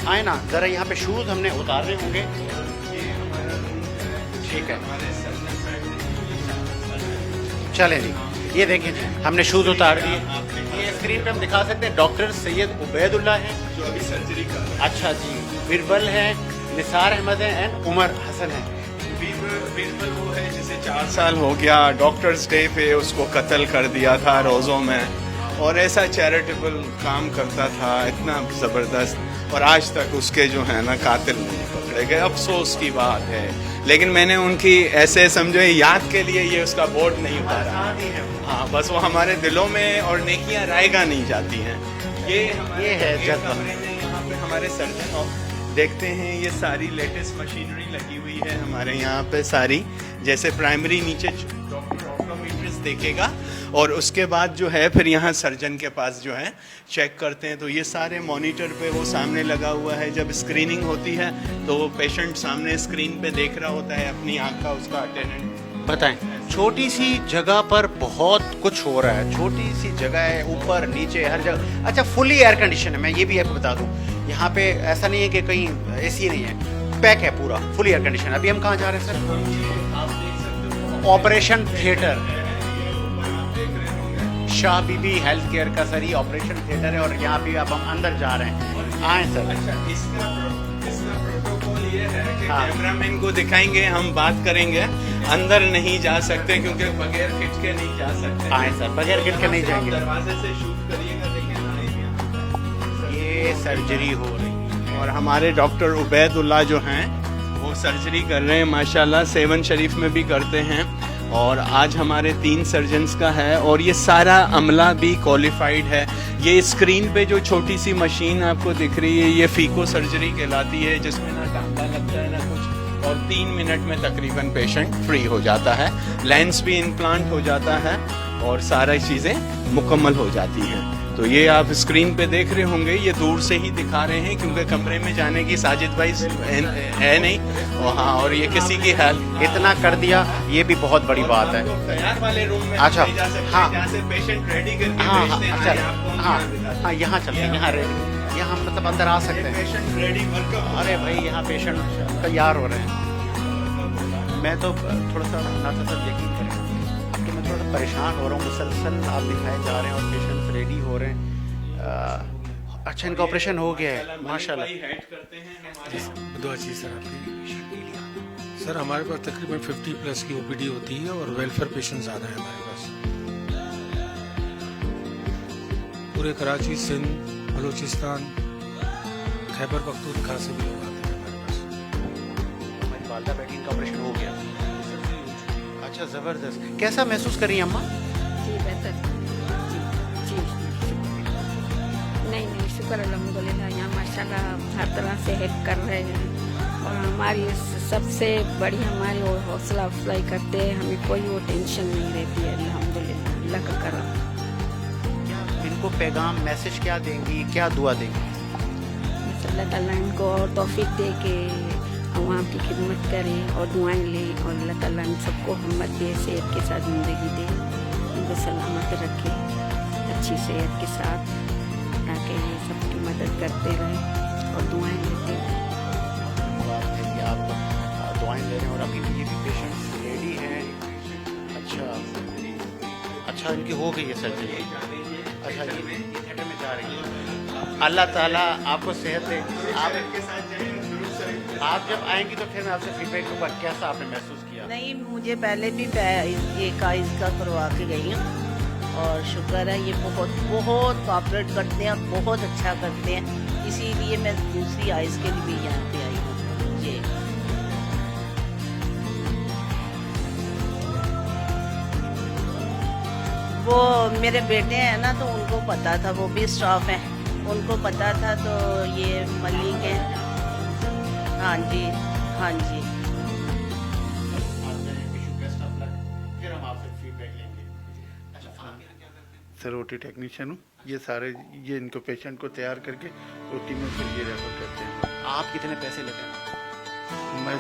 आए ना ज़रा, यहाँ पे शूज़ हमने उतारने होंगे। ठीक है, चलें जी। ये देखें हमने शूज़ उतार दिए। ये स्क्रीन पे हम दिखा सकते हैं डॉक्टर सैयद उबैदुल्ला हैं जो अभी सर्जरी कर रहे हैं। अच्छा जी, बिरबल हैं, निसार अहमद हैं एंड उमर हसन हैं। बिरबल वो है जिसे 4 साल हो गया डॉक्टर्स डे पे उसको कत्ल कर दिया था रोज़ों में, और ऐसा चैरिटेबल काम करता था इतना ज़बरदस्त, और आज तक उसके जो है ना कातिल नहीं पकड़े गए। अफसोस की बात है, लेकिन मैंने उनकी ऐसे समझो याद के लिए ये उसका बोर्ड नहीं उतारा। हाँ, बस वो हमारे दिलों में, और नेकियां रायगा नहीं जाती हैं। ये है कमरे में, यहाँ पे हमारे सर्जन देखते हैं, ये सारी लेटेस्ट मशीनरी लगी हुई है हमारे यहाँ पे सारी। जैसे प्राइमरी नीचे ऑप्टोमेट्रिस्ट देखेगा, और उसके बाद जो है फिर यहाँ सर्जन के पास जो है चेक करते हैं। तो ये सारे मॉनिटर पे वो सामने लगा हुआ है। जब स्क्रीनिंग होती है तो वो पेशेंट सामने स्क्रीन पे देख रहा होता है अपनी आँख का उसका अटेंडेंट। बताएं, छोटी सी जगह पर बहुत कुछ हो रहा है, छोटी सी जगह है, ऊपर नीचे हर जगह। अच्छा, फुली एयर कंडीशन है। मैं ये भी आपको बता दूं, यहाँ पे ऐसा नहीं है कि कहीं AC नहीं है, पैक है पूरा, फुली एयर कंडीशन। अभी हम कहाँ जा रहे हैं सर? ऑपरेशन थिएटर, शाह बीबी हेल्थ केयर का सर ये ऑपरेशन थिएटर है, और यहाँ पे अब हम अंदर जा रहे हैं। आए सर। अच्छा, इसका प्रोटोकॉल ये है कि कैमरामैन को दिखाएंगे, हम बात करेंगे, अंदर नहीं जा सकते क्योंकि बगैर किट के नहीं जा सकते। आए सर, बगैर किट के नहीं जाएंगे। दरवाजे से शूट करिएगा, देखिए ये सर्जरी हो रही है, और हमारे डॉक्टर उबैदुल्ला जो हैं वो सर्जरी कर रहे हैं माशाल्लाह। 7 शरीफ में भी करते हैं, और आज हमारे 3 सर्जन्स का है, और ये सारा अमला भी क्वालिफाइड है। ये स्क्रीन पे जो छोटी सी मशीन आपको दिख रही है, ये फीको सर्जरी कहलाती है, जिसमें ना टांका लगता है ना कुछ, और 3 मिनट में तकरीबन पेशेंट फ्री हो जाता है। लेंस भी इम्प्लांट हो जाता है, और सारी चीज़ें मुकम्मल हो जाती हैं। तो ये आप स्क्रीन पे देख रहे होंगे, ये दूर से ही दिखा रहे हैं क्योंकि कमरे में जाने की साजिद भाई है नहीं। हाँ, और ये किसी की हेल्प इतना कर दिया, ये भी बहुत बड़ी बात है। तैयार वाले रूम में अच्छा, हाँ, जहाँ से पेशेंट रेडी करके हाँ, भेजते हैं। अच्छा, हाँ, यहाँ चलते हैं, यहाँ मतलब अंदर आ सकते हैं। Patient ready workup. अरे भाई, यहाँ पेशेंट तैयार हो रहे हैं। मैं तो थोड़ा सा नाता सा यकीन करें कि मैं थोड़ा परेशान हो रहा हूँ, मुसलसल आप दिखाए जा रहे हैं और पेशेंट्स रेडी हो रहे हैं। अच्छा, इनका ऑपरेशन हो गया है माशाल्लाह। हेड करते हैं हमारे दुआ चाहिए सर आपकी। सर हमारे पास तकरीबन 50+ की ओपीडी होती है और वेलफेयर पेशेंट ज़्यादा है हमारे पास। पूरे कराची, सिंध, बलूचिस्तान, खैबर पख्तूनख्वा से भी लोग आते हैं हमारे पास। हमारी वालदा बेटी का ऑपरेशन हो गया। अच्छा, ज़बरदस्त। कैसा महसूस कर रही हैं अम्मा? जी बेहतर जी। नहीं शुक्र अल्हम्दुलिल्लाह, यहाँ माशाल्लाह हर तरह से हेल्प कर रहे हैं और हमारी सबसे बड़ी हमारी वो हौसला अफजाई करते हैं, हमें कोई वो टेंशन नहीं रहती है अल्हम्दुलिल्लाह, अल्लाह का करम। इनको पैगाम मैसेज क्या देंगी, क्या दुआ देंगी? अल्लाह ताला इनको और तौफीक दे के अवाम की खिदमत करें और दुआएं लें और अल्लाह ताला इन सबको हिम्मत दे, सेहत के साथ ज़िंदगी दे, इनको सलामत रखे अच्छी सेहत के साथ, ताकि ये सबकी मदद करते रहें और दुआएं लेते रहें। आप दुआएं ले रहे हैं और अभी ये भी पेशेंट्स रेडी हैं। अच्छा, इनकी हो गई है सर्जरी। अच्छा, ये थिएटर में जा रही है। अल्लाह ताला आपको सेहत दे। आप जब आएंगी तो फिर मैं आपसे फीडबैक लूँगा, कैसा आपने महसूस किया? नहीं, मुझे पहले भी एक आइज़ का करवा के गई हूँ और शुक्र है, ये बहुत कोऑपरेट करते हैं और बहुत अच्छा करते हैं, इसीलिए मैं दूसरी आइज़ के लिए भी यहाँ पे आई हूँ जी। वो मेरे बेटे हैं ना, तो उनको पता था, वो भी स्टाफ हैं, उनको पता था, तो ये मलिक हैं। हाँ जी, हाँ जी। फिर हम आपसे फीडबैक लेंगे। सर ओटी टेक्नीशियन हूँ। ये सारे इनको पेशेंट को तैयार करके ओटी में फिर ये रेफर करते हैं। आप कितने पैसे लेते हैं? मैं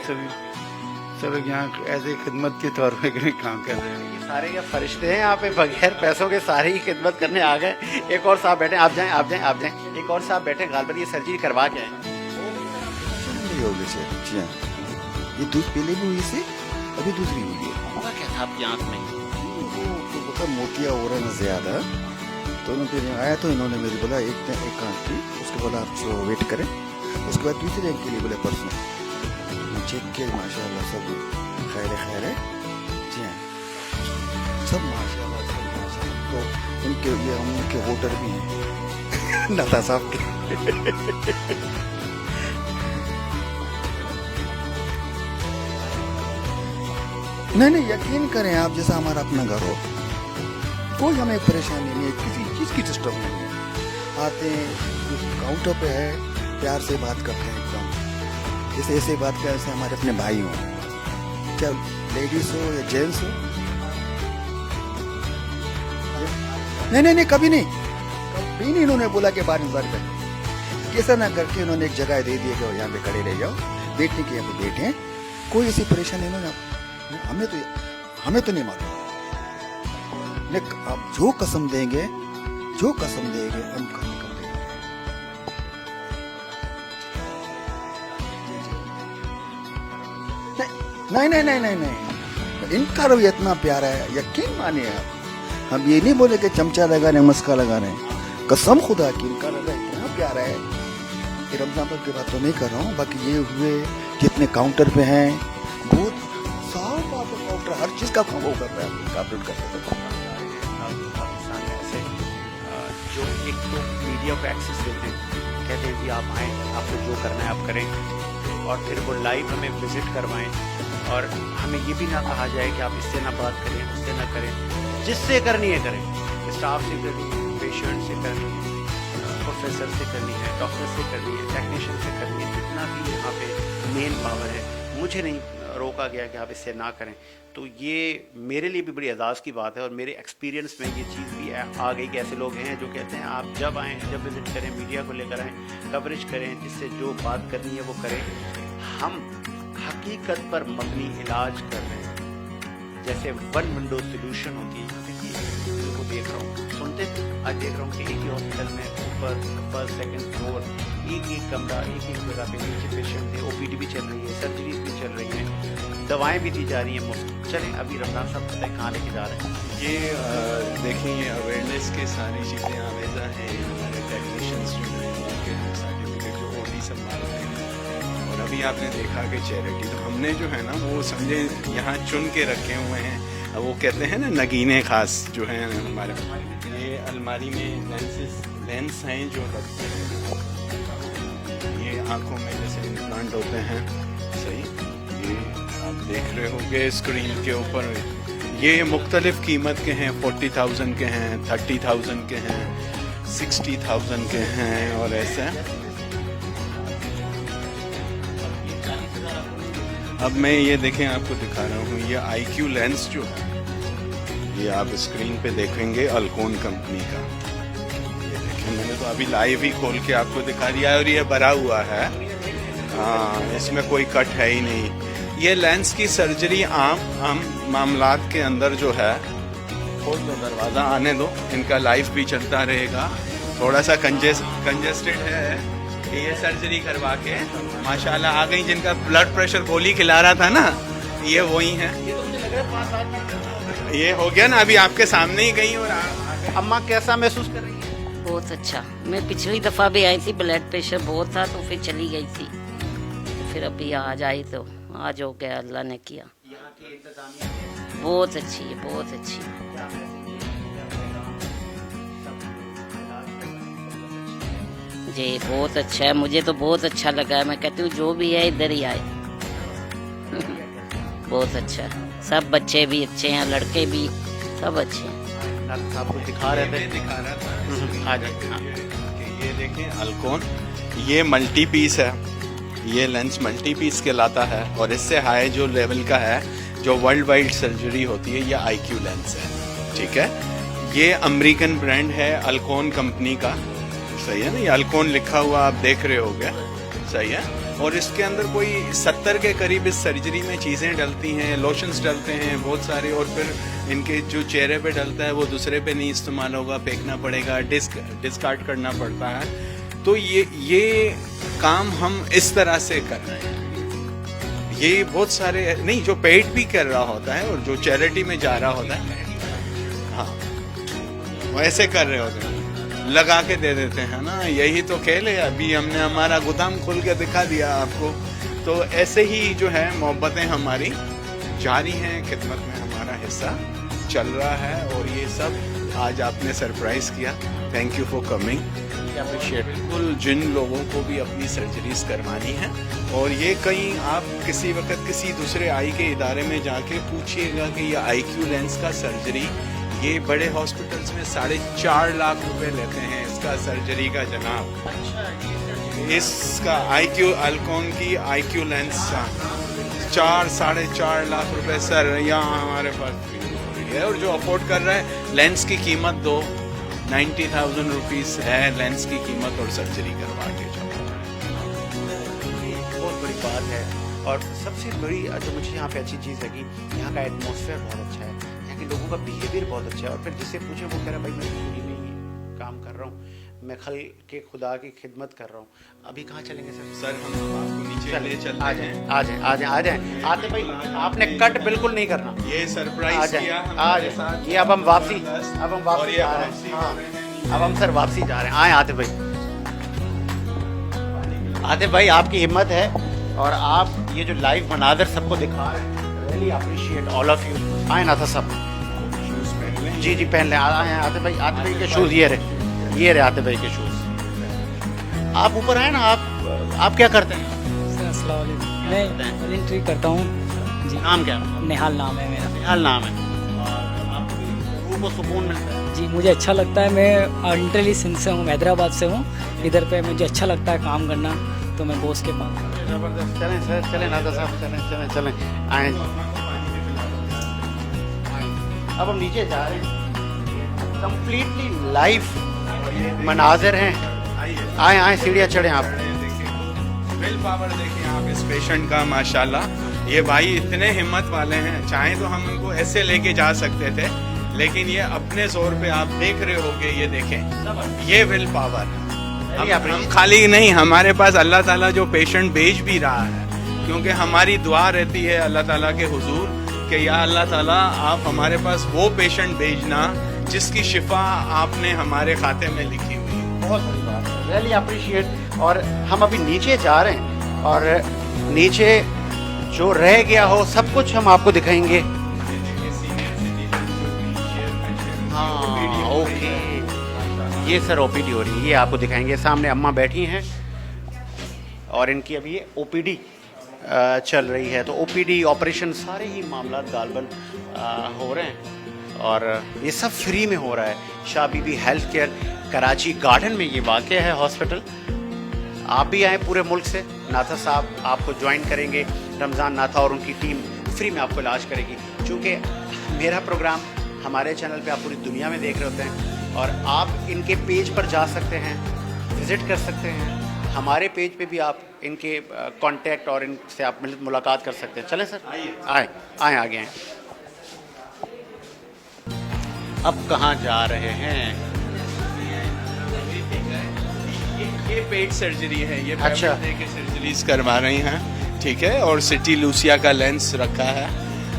सर यहाँ एज ए खिदमत के तौर पर काम कर रहे हैं। ये सारे क्या फरिश्ते हैं यहाँ पे, बगैर पैसों के सारी ही खिदमत करने आ गए। एक और साहब बैठे, आप जाएं। एक और साहब बैठे, गालबन ये सर्जरी करवा के आए। होगी सर जी हाँ, ये दूध पहले भी हुई से अभी दूसरी हुई है। हुआ क्या था आपकी आँख में? वो मोतिया हो रहा है ना ज़्यादा, तो उन्होंने आया तो इन्होंने मेरे बोला एक आँख की, उसके बोला आप वेट करें, उसके बाद दूसरे आँख के लिए बोले परसों चेक किया, माशाल्लाह सब खैर है जी हाँ, सब माशाल्लाह। तो उनके लिए हम उनके वोटर भी हैं नाता साहब के। नहीं, यकीन करें आप, जैसा हमारा अपना घर हो, कोई हमें परेशानी नहीं है, किसी चीज़ की डिस्टर्ब नहीं है। आते हैं काउंटर पे है, प्यार से बात करते हैं एकदम, जैसे ऐसे बात करें जैसे हमारे अपने भाई हों, क्या लेडीज हो या जेंट्स हो। नहीं, कभी नहीं इन्होंने बोला कि बार इंतजार करें, कैसा ना करके उन्होंने एक जगह दे दी कि यहाँ पे खड़े रह जाओ, बैठने के यहाँ पे बैठे हैं, कोई ऐसी परेशानी इन्होंने हमें तो नहीं मालूम। आप जो कसम देंगे हम काम कर देंगे। नहीं, इनका रवैया इतना प्यारा है, यकीन मानिए आप। हम ये नहीं बोले कि चमचा लगा रहे, मस्का लगा रहे हैं, कसम खुदा की इनका रवैया इतना प्यारा है कि रमजान पर की बात तो नहीं कर रहा हूँ, बाकी ये हुए जितने काउंटर पे हैं, बहुत साफ काउंटर, हर चीज़ का वो कर रहा है, कापरेट कर रहा है। पाकिस्तान में ऐसे जो एक तो मीडिया को एक्सेस देते हैं, कहते हैं कि आप आएँ, आपको जो करना है आप करें, और फिर वो लाइव हमें विजिट करवाएं, और हमें ये भी ना कहा जाए कि आप इससे ना बात करें, उससे ना करें, जिससे करनी है करें। स्टाफ से करनी है, पेशेंट से करनी है, प्रोफेसर से करनी है, डॉक्टर से करनी है, टेक्नीशियन से करनी है, जितना भी यहाँ पे मेन पावर है, मुझे नहीं रोका गया कि आप इससे ना करें। तो ये मेरे लिए भी बड़ी एजाज़ की बात है, और मेरे एक्सपीरियंस में ये चीज़ भी आ गई कि ऐसे लोग हैं जो कहते हैं आप जब आएँ, जब विज़िट करें, मीडिया को लेकर आएँ, कवरेज करें, जिससे जो बात करनी है वो करें। हम हकीकत पर मबनी इलाज कर रहे हैं, जैसे वन विंडो सोल्यूशन होती है। को देख रहा हूँ, सुनते थे, आज देख रहा हूँ कि एक ही हॉस्पिटल में ऊपर फर्स्ट सेकंड फ्लोर, एक कमरा, एक जगह पे नीचे पेशेंट थे, ओपीडी भी चल रही है, सर्जरीज भी चल रही हैं, दवाएं भी दी जा रही हैं मुफ्त। चलें, अभी रमजान साहब पता है कहाँ लेके जा रहे हैं। ये देखें, ये अवेयरनेस की सारी चीज़ें आवेजा हैं। हमारे टेक्नीशियंस जो हैं उनके सर्टिफिकेट जो ओटी संभालते हैं, और अभी आपने देखा कि चैरिटी, तो हमने जो है ना वो समझे यहाँ चुन के रखे हुए हैं। वो कहते हैं ना नगीने खास जो हैं हमारे, ये अलमारी में लेंस हैं जो रखते हैं, ये आँखों में जैसे इम्प्लांट होते हैं, सही। ये आप देख रहे होंगे स्क्रीन के ऊपर, ये मुख्तलिफ कीमत के हैं, 40,000 के हैं, 30,000 के हैं, 60,000 के हैं और ऐसे। अब मैं ये देखें आपको दिखा रहा हूँ, ये IQ लेंस जो है, ये आप स्क्रीन पे देखेंगे अल्कोन कंपनी का। ये देखें, मैंने तो अभी लाइव ही खोल के आपको दिखा दिया है और ये भरा हुआ है, हाँ, इसमें कोई कट है ही नहीं। ये लेंस की सर्जरी आम मामलात के अंदर जो है, खोल दो दरवाज़ा, आने दो, इनका लाइफ भी चलता रहेगा। थोड़ा सा कंजेस्टेड है, ये सर्जरी करवा के माशाल्लाह आ गई। जिनका ब्लड प्रेशर गोली खिला रहा था ना, ये वही है। ये हो गया ना, अभी आपके सामने ही गई। और अम्मा कैसा महसूस कर रही है? बहुत अच्छा। मैं पिछली दफ़ा भी आई थी, ब्लड प्रेशर बहुत था तो फिर चली गई थी, फिर अभी आज आई तो आज हो गया, अल्लाह ने किया। बहुत अच्छी है, बहुत अच्छी है। जी बहुत अच्छा है, मुझे तो बहुत अच्छा लगा है। मैं कहती हूँ जो भी है इधर ही आए। बहुत अच्छा है, सब बच्चे भी अच्छे हैं, लड़के भी सब अच्छे हैं। आपको दिखा रहे थे, दिखा रहा था ये देखें अल्कोन, ये मल्टी पीस है, ये लेंस मल्टी पीस कहलाता है। और इससे हाई जो लेवल का है, जो वर्ल्ड वाइड सर्जरी होती है, ये IQ लेंस है, ठीक है। ये अमेरिकन ब्रांड है अल्कोन कंपनी का, सही है ना, ये अल्कोन लिखा हुआ आप देख रहे होगे, सही है। और इसके अंदर कोई 70 के करीब इस सर्जरी में चीज़ें डलती हैं, लोशंस डलते हैं बहुत सारे, और फिर इनके जो चेहरे पे डलता है वो दूसरे पे नहीं इस्तेमाल होगा, फेंकना पड़ेगा, डिस्कार्ड करना पड़ता है। तो ये काम हम इस तरह से कर रहे हैं। ये बहुत सारे नहीं, जो पेड भी कर रहा होता है और जो चैरिटी में जा रहा होता है, हाँ, वैसे कर रहे होते हैं, लगा के दे देते हैं ना। यही तो खेल है। अभी हमने हमारा गोदाम खोल के दिखा दिया आपको। तो ऐसे ही जो है मोहब्बतें हमारी जारी हैं, खिदमत में हमारा हिस्सा चल रहा है। और ये सब आज आपने सरप्राइज़ किया, थैंक यू फॉर कमिंग। बिल्कुल जिन लोगों को भी अपनी सर्जरीज करवानी है, और ये कहीं आप किसी वक्त किसी दूसरे आई के इदारे में जाके पूछिएगा कि ये IQ लेंस का सर्जरी, ये बड़े हॉस्पिटल्स में 4.5 लाख रुपए लेते हैं इसका सर्जरी का जनाब। इसका IQ अल्कोन की IQ लेंस 4-4.5 लाख रुपए सर यहाँ हमारे पास फ्री है। और जो अफोर्ड कर रहा है, लेंस की कीमत 90,000 रुपीज़ है लेंस की कीमत, और सर्जरी करवा के जाओ। बहुत बड़ी बात है। और सबसे बड़ी जो मुझे यहाँ पे अच्छी चीज़ लगी, यहाँ का एटमॉस्फेयर बहुत अच्छा है, यहाँ के लोगों का बिहेवियर बहुत अच्छा है। और फिर जिससे पूछे वो कह रहा भाई मैं पूरी में ही काम कर रहा हूँ, मैं खल के खुदा की खिदमत कर रहा हूँ। अभी कहाँ चलेंगे सर? सर हम आपको नीचे ले चलते आ जाएं। आते भाई, आपने कट बिल्कुल नहीं करना। ये सरप्राइज किया हमारे साथ। ये अब हम वापसी जा रहे हैं। हाँ, अब हम सर वापसी जा रहे हैं। आए आते भाई आपकी हिम्मत है, और आप ये जो लाइव मनाजर सबको दिखा रहे हैं, really appreciate all of you. आए ना था सब, जी पहन लें। आते भाई के शूज़ ये रहे आते भाई के शूज़। आप ऊपर आए ना, आप क्या करते हैं? मैं वॉलंटरी करता हूँ जी। नाम क्या? निहाल नाम है मेरा। निहाल नाम है। आपको रूह को सुकून मिलता है? जी मुझे अच्छा लगता है। मैं इंटरली सिंध से हूँ, हैदराबाद से हूँ। इधर पे मुझे अच्छा लगता है काम करना, तो मैं बॉस के पास। ज़बरदस्त। चलें सर, चलें नादा साहब, चलें आए। अब हम नीचे जा रहे हैं, कंप्लीटली लाइव मनाजिर हैं। आए सीढ़ियाँ चढ़ें आप। विल पावर देखें आप इस पेशेंट का, माशाल्लाह। ये भाई इतने हिम्मत वाले हैं, चाहे तो हम उनको ऐसे लेके जा सकते थे, लेकिन ये अपने जोर पे आप देख रहे होगे। ये देखें, ये विल पावर। हम खाली नहीं, हमारे पास अल्लाह ताला जो पेशेंट भेज भी रहा है, क्योंकि हमारी दुआ रहती है अल्लाह ताला के हुजूर कि या अल्लाह ताला आप हमारे पास वो पेशेंट भेजना जिसकी शिफा आपने हमारे खाते में लिखी हुई है। बहुत बड़ी बात है, रियली अप्रिशिएट। और हम अभी नीचे जा रहे हैं, और नीचे जो रह गया हो सब कुछ हम आपको दिखाएंगे। हाँ ओके, ये सर ओपीडी हो रही है, ये आपको दिखाएंगे। सामने अम्मा बैठी हैं और इनकी अभी ये ओपीडी चल रही है। तो ओपीडी ऑपरेशन सारे ही मामला गालबन हो रहे हैं और ये सब फ्री में हो रहा है। शाह बीबी हेल्थ केयर कराची गार्डन में ये वाक़या है हॉस्पिटल। आप भी आए पूरे मुल्क से, नाथा साहब आपको ज्वाइन करेंगे, रमज़ान नाथा और उनकी टीम फ्री में आपको इलाज करेगी। चूँकि मेरा प्रोग्राम हमारे चैनल पे आप पूरी दुनिया में देख रहे होते हैं और आप इनके पेज पर जा सकते हैं, विज़िट कर सकते हैं। हमारे पेज पे भी आप इनके कांटेक्ट और इनसे आप मुलाकात कर सकते हैं। चलें सर, आए आगे आए। अब कहाँ जा रहे हैं? ये पेट सर्जरी है, ये अच्छा के सर्जरीज करवा रही हैं, ठीक है। और सिटी लूसिया का लेंस रखा है,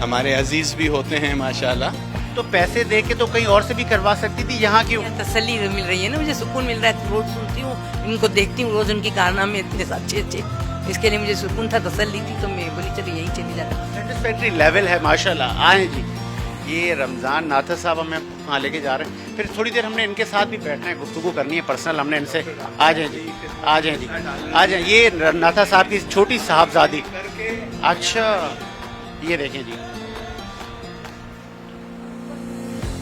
हमारे अजीज भी होते हैं माशाल्लाह। तो पैसे दे के तो कहीं और से भी करवा सकती थी, यहाँ क्यों? तसल्ली मिल रही है ना, मुझे सुकून मिल रहा है। रोज सुनती हूँ, इनको देखती हूँ रोज, उनकी कारनामे इतने अच्छे, इसके लिए मुझे सुकून था, तसल्ली थी, तो मैं बोली चलो यही चली जाता। सेटिस्फैक्ट्री लेवल है माशाल्लाह। आए जी, ये रमज़ान नाथा साहब हमें वहाँ लेके जा रहे हैं। फिर थोड़ी देर हमने इनके साथ भी बैठना है, गुफ्तगू करनी है पर्सनल हमने इनसे। आ जाएं जी, आ जाएं जी, आ जाएं। ये नाथा साहब की छोटी साहबजादी। अच्छा ये देखें जी,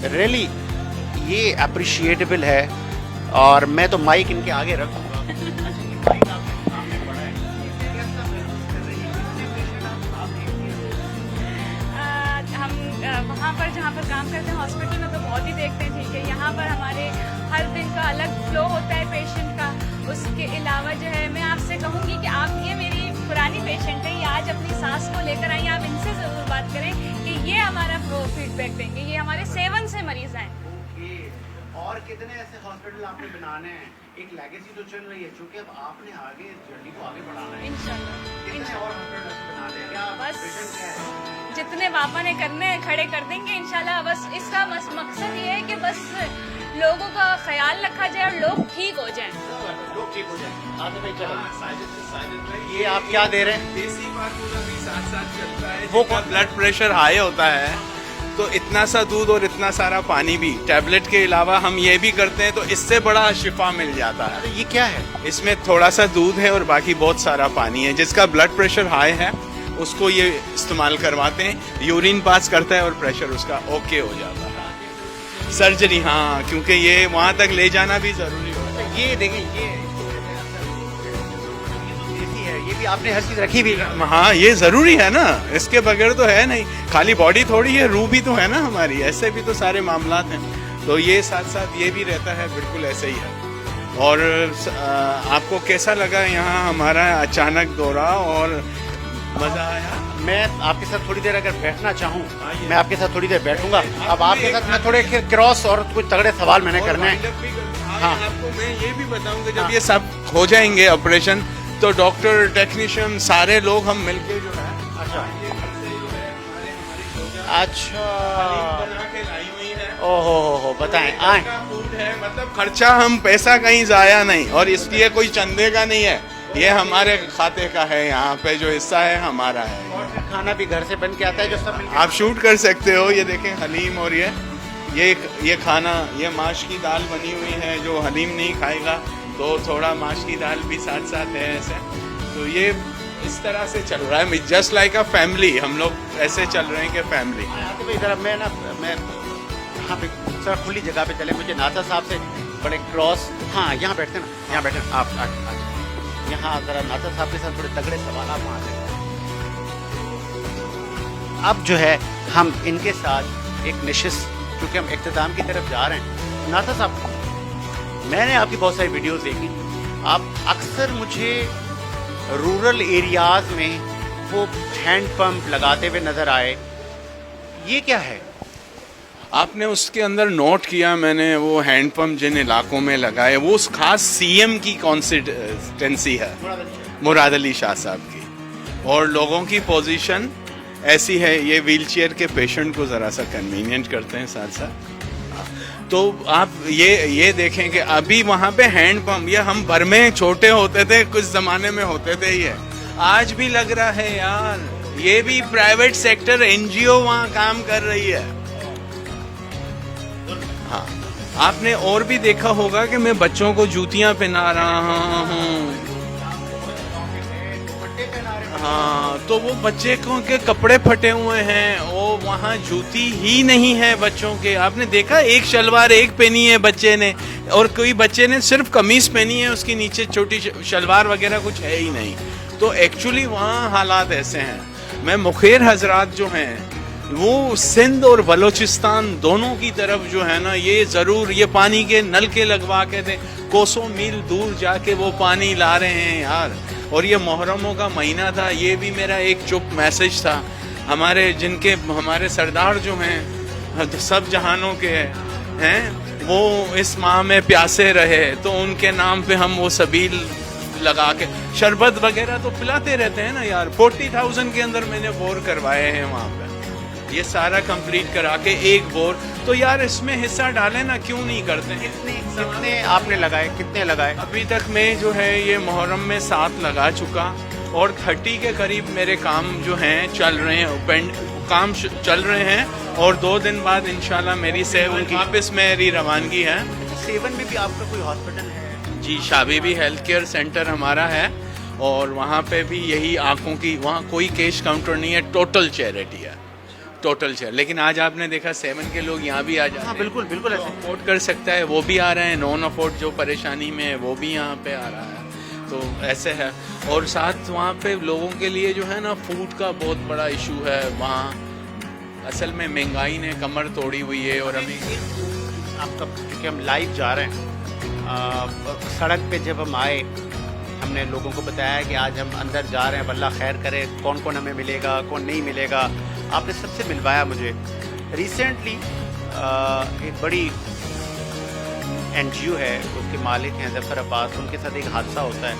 रियली ये अप्रिशिएटेबल है। और मैं तो माइक इनके आगे रखूँगा। वहाँ पर जहाँ पर काम करते हैं हॉस्पिटल में तो बहुत ही देखते हैं, ठीक है। यहाँ पर हमारे हर दिन का अलग फ्लो होता है पेशेंट का। उसके अलावा जो है मैं आपसे कहूँगी कि आप, ये मेरी पुरानी पेशेंट है, ये आज अपनी सास को लेकर आई, आप इनसे ज़रूर बात करें कि ये हमारा फीडबैक देंगे। ये हमारे 7 से मरीज़ हैं। और कितने ऐसे हॉस्पिटल आपने बनाने हैं? एक लेगेसी तो चल रही है, चूँकि अब आपने आगे जर्नी को आगे बढ़ाना है इंशाल्लाह। कितने और हॉस्पिटल बनाने हैं? क्या बस जितने पापा ने करने हैं खड़े कर देंगे इंशाल्लाह। बस इसका मकसद ये है कि बस लोगों का ख्याल रखा जाए और लोग ठीक हो जाएं। लोग ठीक हो जाएं। आगे भाई चलो, ये आप क्या दे रहे हैं? देसी फार्मूला भी साथ साथ चलता है। वो ब्लड प्रेशर हाई होता है तो इतना सा दूध और इतना सारा पानी भी, टैबलेट के अलावा हम ये भी करते हैं, तो इससे बड़ा शिफा मिल जाता है। ये क्या है? इसमें थोड़ा सा दूध है और बाकी बहुत सारा पानी है। जिसका ब्लड प्रेशर हाई है उसको ये इस्तेमाल करवाते हैं, यूरिन पास करता है और प्रेशर उसका ओके हो जाता है। सर्जरी, हाँ, क्योंकि ये वहाँ तक ले जाना भी ज़रूरी होता है। ये देखें, ये ये भी आपने हर चीज़ रखी भी। हाँ, ये ज़रूरी है ना, इसके बगैर तो है नहीं। खाली बॉडी थोड़ी है, रूह भी तो है ना हमारी, ऐसे भी तो सारे मामलात हैं। तो ये साथ साथ ये भी रहता है, बिल्कुल ऐसे ही है। और आपको कैसा लगा यहाँ हमारा अचानक दौरा और मज़ा आया? मैं आपके साथ थोड़ी देर अगर बैठना चाहूँ, मैं आपके साथ थोड़ी देर बैठूंगा। अब आपके साथ मैं थोड़े क्रॉस और कुछ तगड़े सवाल मैंने करने हैं। हाँ, आपको मैं ये भी बताऊंगा, जब ये सब हो जाएंगे ऑपरेशन, तो डॉक्टर, टेक्नीशियन, सारे लोग हम मिलके जो है, अच्छा ओहो बताएं। आए फूड है, मतलब खर्चा, हम पैसा कहीं जाया नहीं, और इसलिए कोई चंदे का नहीं है, ये हमारे खाते का है। यहाँ पे जो हिस्सा है हमारा है। और खाना भी घर से बन के आता है जो सब आप शूट कर सकते हो। ये देखें हलीम, और ये खाना, ये माश की दाल बनी हुई है। जो हलीम नहीं खाएगा तो थोड़ा माश की दाल भी साथ साथ है ऐसे। तो ये इस तरह से चल रहा है, जस्ट लाइक अ फैमिली। हम लोग ऐसे चल रहे हैं कि फैमिली। इधर मैं यहाँ पे सर खुली जगह पे चले, मुझे नाथा साहब से बड़े क्रॉस, हाँ यहाँ बैठते ना, यहाँ बैठे आप यहाँ जरा नाथा साहब के साथ थोड़े तगड़े सवाल आप वहाँ से। अब जो है हम इनके साथ एक निशिस्त, क्योंकि हम इख्तिताम की तरफ जा रहे हैं। नाथा साहब, मैंने आपकी बहुत सारी वीडियोस देखी, आप अक्सर मुझे रूरल एरियाज में वो हैंड पंप लगाते हुए नज़र आए, ये क्या है? आपने उसके अंदर नोट किया, मैंने वो हैंड पंप जिन इलाकों में लगाए, वो उस खास सीएम की कॉन्स्टिट्यूंसी है, मुराद अली शाह साहब की। और लोगों की पोजीशन ऐसी है, ये व्हीलचेयर के पेशेंट को ज़रा सा कन्वीनियंट करते हैं साथ साथ। तो आप ये देखें कि अभी वहाँ पे हैंड पंप, ये हम भर में छोटे होते थे, कुछ ज़माने में होते थे ही है, आज भी लग रहा है यार, ये भी प्राइवेट सेक्टर एनजीओ वहाँ काम कर रही है। हाँ, आपने और भी देखा होगा कि मैं बच्चों को जूतियां पहना रहा हूँ। हाँ, तो वो बच्चे को के कपड़े फटे हुए हैं, वो वहाँ जूती ही नहीं है बच्चों के। आपने देखा, एक शलवार एक पहनी है बच्चे ने, और कोई बच्चे ने सिर्फ कमीज पहनी है, उसके नीचे छोटी शलवार वगैरह कुछ है ही नहीं। तो एक्चुअली वहाँ हालात ऐसे हैं। मैं मुखेर हजरात जो हैं वो सिंध और बलोचिस्तान दोनों की तरफ जो है ना, ये ज़रूर ये पानी के नल के लगवा के दें, कोसों मील दूर जाके वो पानी ला रहे हैं यार। और ये मुहर्रमों का महीना था, ये भी मेरा एक चुप मैसेज था हमारे हमारे सरदार जो हैं सब जहानों के हैं, वो इस माह में प्यासे रहे, तो उनके नाम पे हम वो सबील लगा के शरबत वगैरह तो पिलाते रहते हैं ना यार। 40,000 के अंदर मैंने बोर करवाए हैं वहाँ पे, ये सारा कंप्लीट करा के एक बोर। तो यार इसमें हिस्सा डालें ना, क्यों नहीं करते? कितने आपने लगाए, कितने लगाए? अभी तक मैं जो है ये मुहर्रम में 7 लगा चुका, और 30 के करीब मेरे काम जो हैं चल रहे हैं, काम चल रहे हैं, और 2 दिन बाद इंशाल्लाह मेरी सेवन वापस मेरी रवानगी है। सेवन में भी आपका कोई हॉस्पिटल है? जी, शाबीबी हेल्थ केयर सेंटर हमारा है, और वहाँ पे भी यही आँखों की, वहाँ कोई कैश काउंटर नहीं है, टोटल चैरिटी है, टोटल चैरिटी। लेकिन आज आपने देखा 7 के लोग यहाँ भी आ जाते हैं। हाँ, बिल्कुल बिल्कुल ऐसे अफोर्ड कर सकता है वो भी आ रहे हैं, नॉन अफोर्ड जो परेशानी में है वो भी यहाँ पे आ रहा है। तो ऐसे है, और साथ वहाँ पे लोगों के लिए जो है ना फूड का बहुत बड़ा इशू है वहाँ। असल में महंगाई ने कमर तोड़ी हुई है। और अभी आपका, क्योंकि हम लाइव जा रहे हैं, सड़क पे जब हम आए, हमने लोगों को बताया कि आज हम अंदर जा रहे हैं, अल्लाह खैर करे, कौन कौन हमें मिलेगा, कौन नहीं मिलेगा। आपने सबसे मिलवाया मुझे। रिसेंटली एक बड़ी NGO है, उसके मालिक हैं ज़फ़र अब्बास, उनके साथ एक हादसा होता है,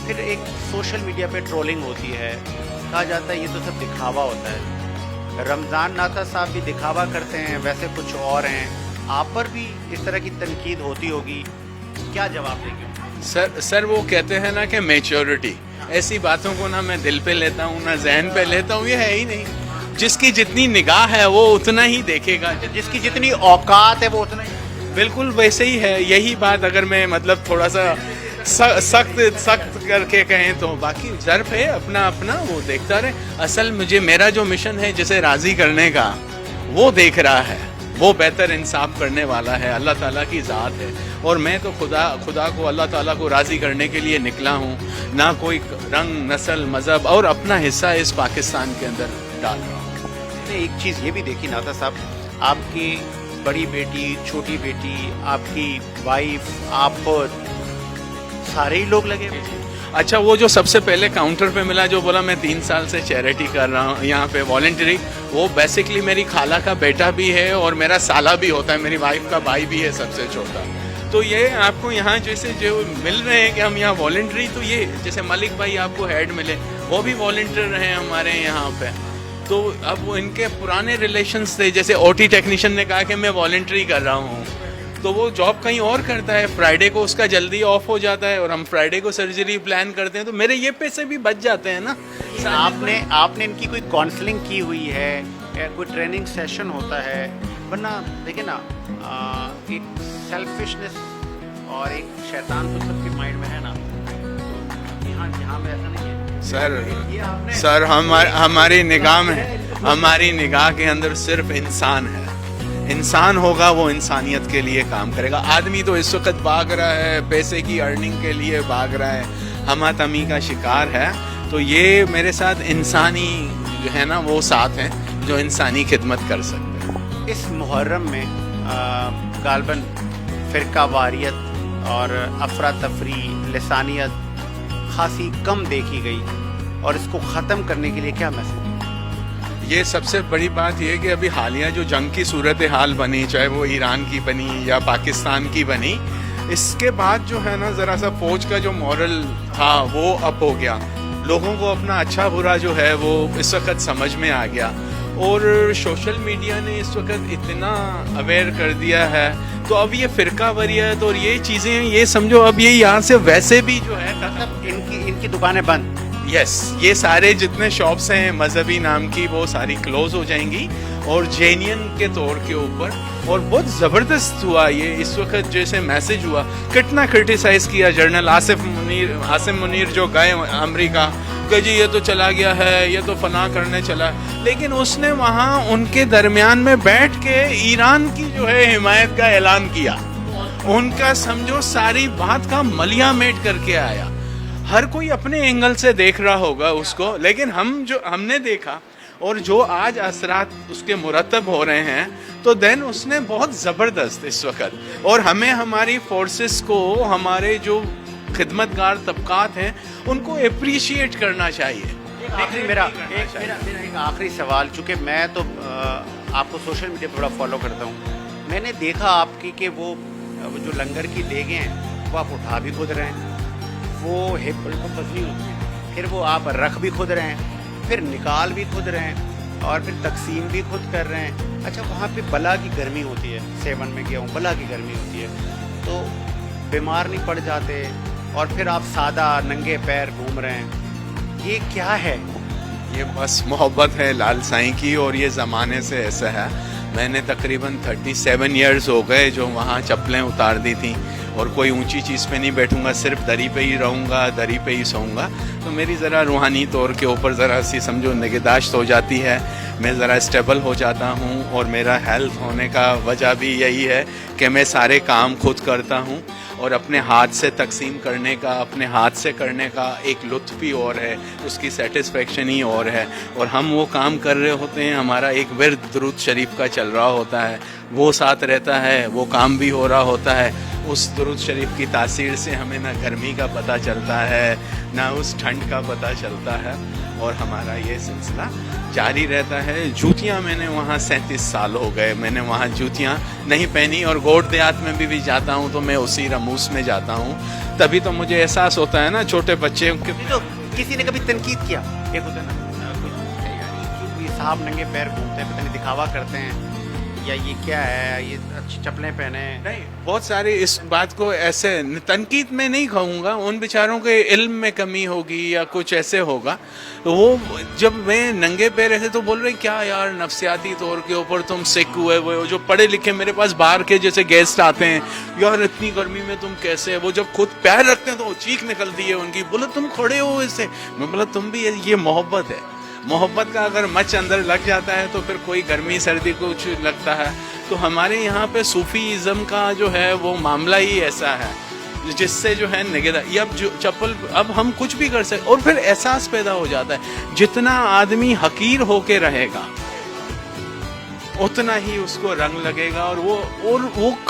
फिर एक सोशल मीडिया पे ट्रोलिंग होती है, कहा जाता है ये तो सब दिखावा होता है। रमज़ान नाता साहब भी दिखावा करते हैं, वैसे कुछ और हैं। आप पर भी इस तरह की तनकीद होती होगी, क्या जवाब देंगे? सर वो कहते हैं ना कि मैच्योरिटी, ऐसी बातों को ना मैं दिल पे लेता हूँ ना जहन पे लेता हूँ, ये है ही नहीं। जिसकी जितनी निगाह है वो उतना ही देखेगा, जिसकी जितनी औकात है वो उतना ही। बिल्कुल वैसे ही है। यही बात अगर मैं मतलब थोड़ा सा सख्त करके कहें तो, बाकी ज़र्फ है अपना अपना, वो देखता रहे। असल मुझे मेरा जो मिशन है जिसे राज़ी करने का, वो देख रहा है, वो बेहतर इंसाफ करने वाला है, अल्लाह ताला की ज़ात है। और मैं तो खुदा को, अल्लाह ताला को राज़ी करने के लिए निकला हूँ, ना कोई रंग, नस्ल, मज़हब, और अपना हिस्सा इस पाकिस्तान के अंदर डाल रहा हूँ। एक चीज़ ये भी देखी नाता साहब, आपकी बड़ी बेटी, छोटी बेटी, आपकी वाइफ, आप सारे ही लोग लगे हुए। अच्छा, वो जो सबसे पहले काउंटर पे मिला, जो बोला मैं 3 साल से चैरिटी कर रहा हूँ यहाँ पे वॉलंटरी, वो बेसिकली मेरी खाला का बेटा भी है और मेरा साला भी होता है, मेरी वाइफ का भाई भी है सबसे छोटा। तो ये आपको यहाँ जैसे जो मिल रहे हैं कि हम यहाँ वॉलंटरी, तो ये जैसे मलिक भाई आपको हेड मिले, वो भी वॉलंटियर रहे हमारे यहाँ पे। तो अब वो इनके पुराने रिलेशंस थे, जैसे OT टेक्नीशियन ने कहा कि मैं वॉलंटरी कर रहा हूँ, तो वो जॉब कहीं और करता है, फ्राइडे को उसका जल्दी ऑफ हो जाता है, और हम फ्राइडे को सर्जरी प्लान करते हैं, तो मेरे ये पैसे भी बच जाते हैं ना। आपने इनकी कोई काउंसलिंग की हुई है या कोई ट्रेनिंग सेशन होता है? वरना देखिए ना, एक सेल्फिशनेस और एक शैतान तो सबके माइंड में है ना, तो यहाँ में ऐसा नहीं है सर हमारी निगाह में, हमारी निगाह के अंदर सिर्फ इंसान है। इंसान होगा वो इंसानियत के लिए काम करेगा। आदमी तो इस वक्त भाग रहा है, पैसे की अर्निंग के लिए भाग रहा है, हमातमी का शिकार है। तो ये मेरे साथ इंसानी जो है ना वो साथ हैं जो इंसानी खिदमत कर सकते हैं। इस मुहर्रम में गालबन फ़िरका वारियत और अफरा तफरी, लिसानियत खासी कम देखी गई, और इसको ख़त्म करने के लिए क्या मैसेज? ये सबसे बड़ी बात ये है कि अभी हालिया जो जंग की सूरत हाल बनी, चाहे वो ईरान की बनी या पाकिस्तान की बनी, इसके बाद जो है ना ज़रा सा फौज का जो मॉरल था वो अप हो गया। लोगों को अपना अच्छा बुरा जो है वो इस वक्त समझ में आ गया, और सोशल मीडिया ने इस वक्त इतना अवेयर कर दिया है। तो अब ये फ़िरका वारियत और ये चीज़ें, ये समझो अब ये यहाँ से वैसे भी जो है इनकी दुकानें बंद, यस, ये सारे जितने शॉप्स हैं मजहबी नाम की वो सारी क्लोज हो जाएंगी और जैनियन के तौर के ऊपर। और बहुत ज़बरदस्त हुआ ये इस वक्त जैसे मैसेज हुआ, कितना क्रिटिसाइज़ किया जर्नल आसिम मुनीर जो गए अमेरिका कि जी ये तो चला गया है, ये तो फना करने चला, लेकिन उसने वहाँ उनके दरमियान में बैठ के ईरान की जो है हिमायत का ऐलान किया। उनका समझो सारी बात का मलिया मेट करके आया। हर कोई अपने एंगल से देख रहा होगा उसको, लेकिन हमने देखा और जो आज असरात उसके मुरतब हो रहे हैं, तो देन उसने बहुत ज़बरदस्त इस वक्त, और हमें हमारी फोर्सेस को, हमारे जो खिदमतगार तबकात हैं उनको अप्रिशिएट करना चाहिए। मेरा एक आखिरी सवाल, चूँकि मैं तो आपको सोशल मीडिया पर बड़ा फॉलो करता हूँ, मैंने देखा आपकी कि वो जो लंगर की देगें हैं वो आप उठा भी खुद रहे हैं, वो हिप को फसली होती है, फिर वो आप रख भी खुद रहे हैं, फिर निकाल भी खुद रहे हैं और फिर तकसीम भी खुद कर रहे हैं। अच्छा, वहाँ पे बला की गर्मी होती है, 7 में गया हूँ, बला की गर्मी होती है, तो बीमार नहीं पड़ जाते और फिर आप सादा नंगे पैर घूम रहे हैं, ये क्या है? ये बस मोहब्बत है लाल साईं की, और ये ज़माने से ऐसा है। मैंने तकरीबन 37 इयर्स हो गए जो वहाँ चप्पलें उतार दी थी, और कोई ऊंची चीज़ पे नहीं बैठूंगा, सिर्फ दरी पे ही रहूँगा, दरी पे ही सोऊंगा। तो मेरी ज़रा रूहानी तौर के ऊपर ज़रा सी समझो निगहदाश्त हो जाती है, मैं ज़रा स्टेबल हो जाता हूँ। और मेरा हेल्थ होने का वजह भी यही है कि मैं सारे काम खुद करता हूँ, और अपने हाथ से तकसीम करने का, अपने हाथ से करने का एक लुत्फ़ ही और है, उसकी सेटिस्फेक्शन ही और है। और हम वो काम कर रहे होते हैं, हमारा एक विर्द दुरूद शरीफ का चल रहा होता है, वो साथ रहता है, वो काम भी हो रहा होता है। उस दुरूद शरीफ की तासीर से हमें ना गर्मी का पता चलता है, ना उस ठंड का पता चलता है, और हमारा ये सिलसिला जारी रहता है। जूतियाँ मैंने वहाँ 37 साल हो गए, मैंने वहाँ जूतियाँ नहीं पहनी, और गोड देहात में भी जाता हूँ तो मैं उसी रमूस में जाता हूँ, तभी तो मुझे एहसास होता है ना छोटे बच्चे। तो किसी ने कभी तनकीद किया, एक होता है ना कुछ, ये साहब नंगे पैर घूमते हैं, पता नहीं दिखावा करते हैं, या ये क्या है, ये अच्छी चप्पलें पहने? नहीं, बहुत सारे इस बात को ऐसे तनकीद में नहीं कहूँगा, उन बेचारों के इल्म में कमी होगी या कुछ ऐसे होगा। तो वो जब मैं नंगे पैर ऐसे तो बोल रहे क्या यार, नफ्सियाती तौर के ऊपर तुम सिक हुए वो जो पढ़े लिखे मेरे पास बाहर के जैसे गेस्ट आते हैं, यार इतनी गर्मी में तुम कैसे, वो जब खुद पैर रखते हैं तो चीख निकलती है उनकी, बोले तुम खड़े हो ऐसे। मैं बोला तुम भी, ये मोहब्बत है, मोहब्बत का अगर मच अंदर लग जाता है तो फिर कोई गर्मी सर्दी कुछ लगता है। तो हमारे यहाँ पे सूफीज़म का जो है वो मामला ही ऐसा है, जिससे जो है निगहदारी, अब जो चप्पल, अब हम कुछ भी कर सकते, और फिर एहसास पैदा हो जाता है जितना आदमी हकीर होके रहेगा उतना ही उसको रंग लगेगा, और वो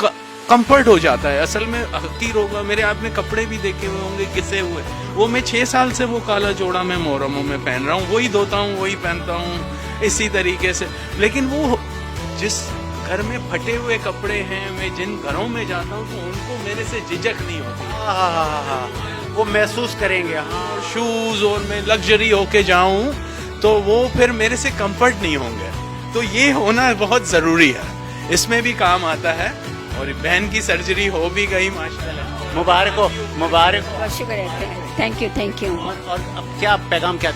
कंफर्ट हो जाता है। असल में हकीर होगा, मेरे आपने कपड़े भी देखे हुए होंगे किसे हुए, वो मैं 6 साल से वो काला जोड़ा मैं मोहर्रमों में पहन रहा हूँ, वही धोता हूँ, वही पहनता हूँ इसी तरीके से। लेकिन वो जिस घर में फटे हुए कपड़े हैं, मैं जिन घरों में जाता हूँ तो उनको मेरे से झिझक नहीं होती, वो महसूस करेंगे। हाँ, शूज़ और मैं लग्जरी होके जाऊँ तो वो फिर मेरे से कंफर्ट नहीं होंगे। तो ये होना बहुत ज़रूरी है, इसमें भी काम आता है। और बहन की सर्जरी हो भी गई माशाल्लाह, मुबारक हो, मुबारक हो। बहुत शुक्रिया, थैंक यू। और अब क्या पैगाम, क्या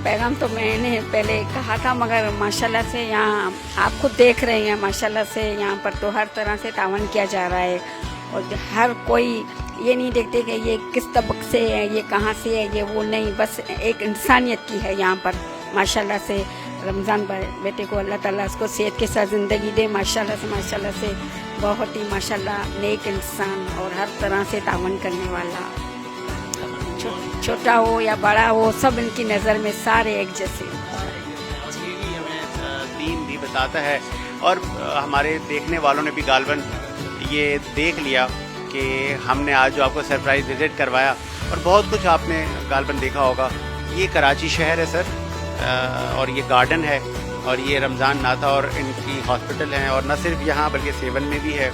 पैगाम तो मैंने पहले कहा था, मगर माशाल्लाह से यहाँ आप खुद देख रहे हैं, माशाल्लाह से यहाँ पर तो हर तरह से तावन किया जा रहा है, और हर कोई ये नहीं देखते कि ये किस तबक से है, ये कहाँ से है, ये वो नहीं, बस एक इंसानियत की है यहाँ पर माशाल्लाह से। रमज़ान बेटे को अल्लाह ताला उसको सेहत के साथ ज़िंदगी दे, माशाल्लाह से बहुत ही माशाल्लाह नेक इंसान, और हर तरह से तावन करने वाला, छोटा हो या बड़ा हो, सब इनकी नज़र में सारे एक जैसे। यही हमें दीन भी बताता है, और हमारे देखने वालों ने भी गालबन ये देख लिया कि हमने आज जो आपको सरप्राइज़ विज़िट करवाया, और बहुत कुछ आपने गालबन देखा होगा। ये कराची शहर है सर, और ये गार्डन है, और ये रमज़ान नाता और इनकी हॉस्पिटल हैं, और न सिर्फ यहाँ बल्कि 7 में भी है,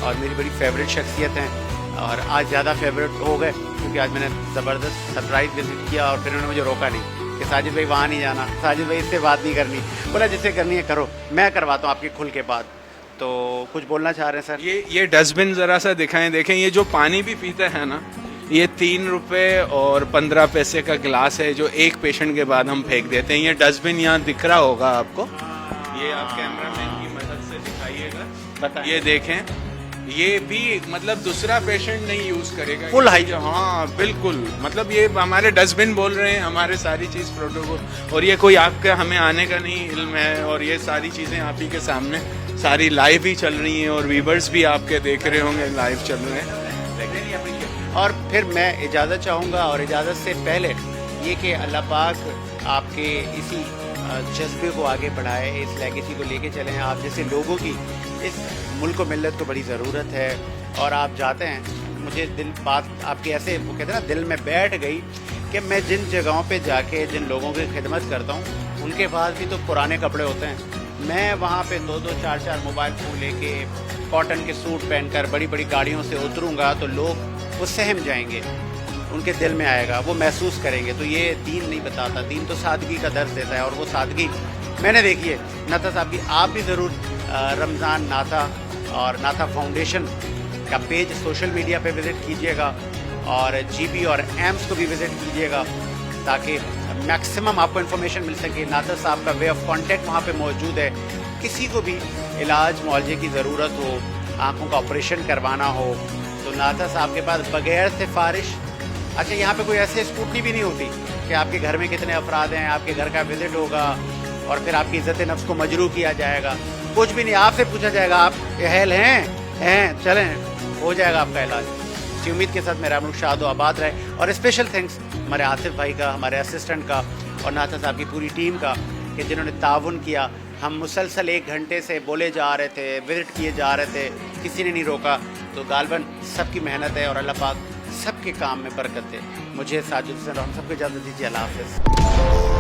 और मेरी बड़ी फेवरेट शख्सियत हैं, और आज ज़्यादा फेवरेट हो गए क्योंकि आज मैंने ज़बरदस्त सरप्राइज़ विज़िट किया, और फिर उन्होंने मुझे रोका नहीं कि साजिद भाई वहाँ नहीं जाना, साजिद भाई इससे बात नहीं करनी, बोला जिससे करनी है करो, मैं करवाता हूँ आपके खुल के बाद। तो कुछ बोलना चाह रहे हैं सर? ये डस्टबिन ज़रा सा दिखाएं, देखें ये जो पानी भी पीता है ना, ये 3 रुपए और 15 पैसे का गिलास है जो एक पेशेंट के बाद हम फेंक देते हैं। ये डस्टबिन यहाँ दिख रहा होगा आपको, ये आप कैमरामैन की मदद से दिखाइएगा। ये देखें, ये भी मतलब दूसरा पेशेंट नहीं यूज करेगा, फुल हाइजीन। हाँ बिल्कुल, मतलब ये हमारे डस्टबिन बोल रहे हैं, हमारे सारी चीज़ प्रोटोकॉल, और ये कोई आपके हमें आने का नहीं इल्म है, और ये सारी चीज़ें आप ही के सामने सारी लाइव ही चल रही हैं, और व्यूवर्स भी आपके देख रहे होंगे लाइव चल रहे हैं। और फिर मैं इजाज़त चाहूँगा, और इजाज़त से पहले ये कि अल्लाह पाक आपके इसी जज्बे को आगे बढ़ाए, इस लेगेसी को लेके चलें। आप जैसे लोगों की इस मुल्क को मिलत को बड़ी ज़रूरत है, और आप जाते हैं, मुझे बात आपकी ऐसे वो कहते हैं ना दिल में बैठ गई कि मैं जिन जगहों पे जाके जिन लोगों की खिदमत करता हूँ उनके पास भी तो पुराने कपड़े होते हैं। मैं वहाँ पे 2-2, 4-4 मोबाइल फ़ोन लेके कॉटन के सूट पहनकर बड़ी बड़ी गाड़ियों से उतरूँगा तो लोग वो सहम जाएंगे, उनके दिल में आएगा, वो महसूस करेंगे। तो ये दीन नहीं बताता, दीन तो सादगी का दर्स देता है, और वो सादगी मैंने देखी है नाथा साहब की। आप भी ज़रूर रमज़ान नाथा और नाथा फाउंडेशन का पेज सोशल मीडिया पे विज़िट कीजिएगा, और जीबी और एम्स को भी विज़िट कीजिएगा, ताकि मैक्सिमम आपको इन्फॉर्मेशन मिल सके। नाथा साहब का वे ऑफ कांटेक्ट वहाँ पे मौजूद है। किसी को भी इलाज मुआवजे की ज़रूरत हो, आँखों का ऑपरेशन करवाना हो, तो नाथा साहब के पास बगैर सिफारिश, अच्छा यहाँ पे कोई ऐसी स्कूटनी भी नहीं होती कि आपके घर में कितने अफराद हैं, आपके घर का विज़िट होगा और फिर आपकी इज़्ज़त नफ्स को मजरू किया जाएगा, कुछ भी नहीं। आपसे पूछा जाएगा आप अहल हैं, चलें, हो जाएगा आपका इलाज। इसी उम्मीद के साथ मेरा मुल्क शाद व आबाद रहे, और स्पेशल थैंक्स हमारे आसिफ भाई का, हमारे असिस्टेंट का, और नाथा साहब की पूरी टीम का, कि जिन्होंने ताउन किया। हम मुसलसल 1 घंटे से बोले जा रहे थे, विज़िट किए जा रहे थे, किसी ने नहीं रोका। तो गालबन सबकी मेहनत है, और अल्लाह पाक सबके काम में बरकत है। मुझे साजिद हुसैन, हम सबको इजाज़त दीजिए। अल्लाह हाफ़िज़।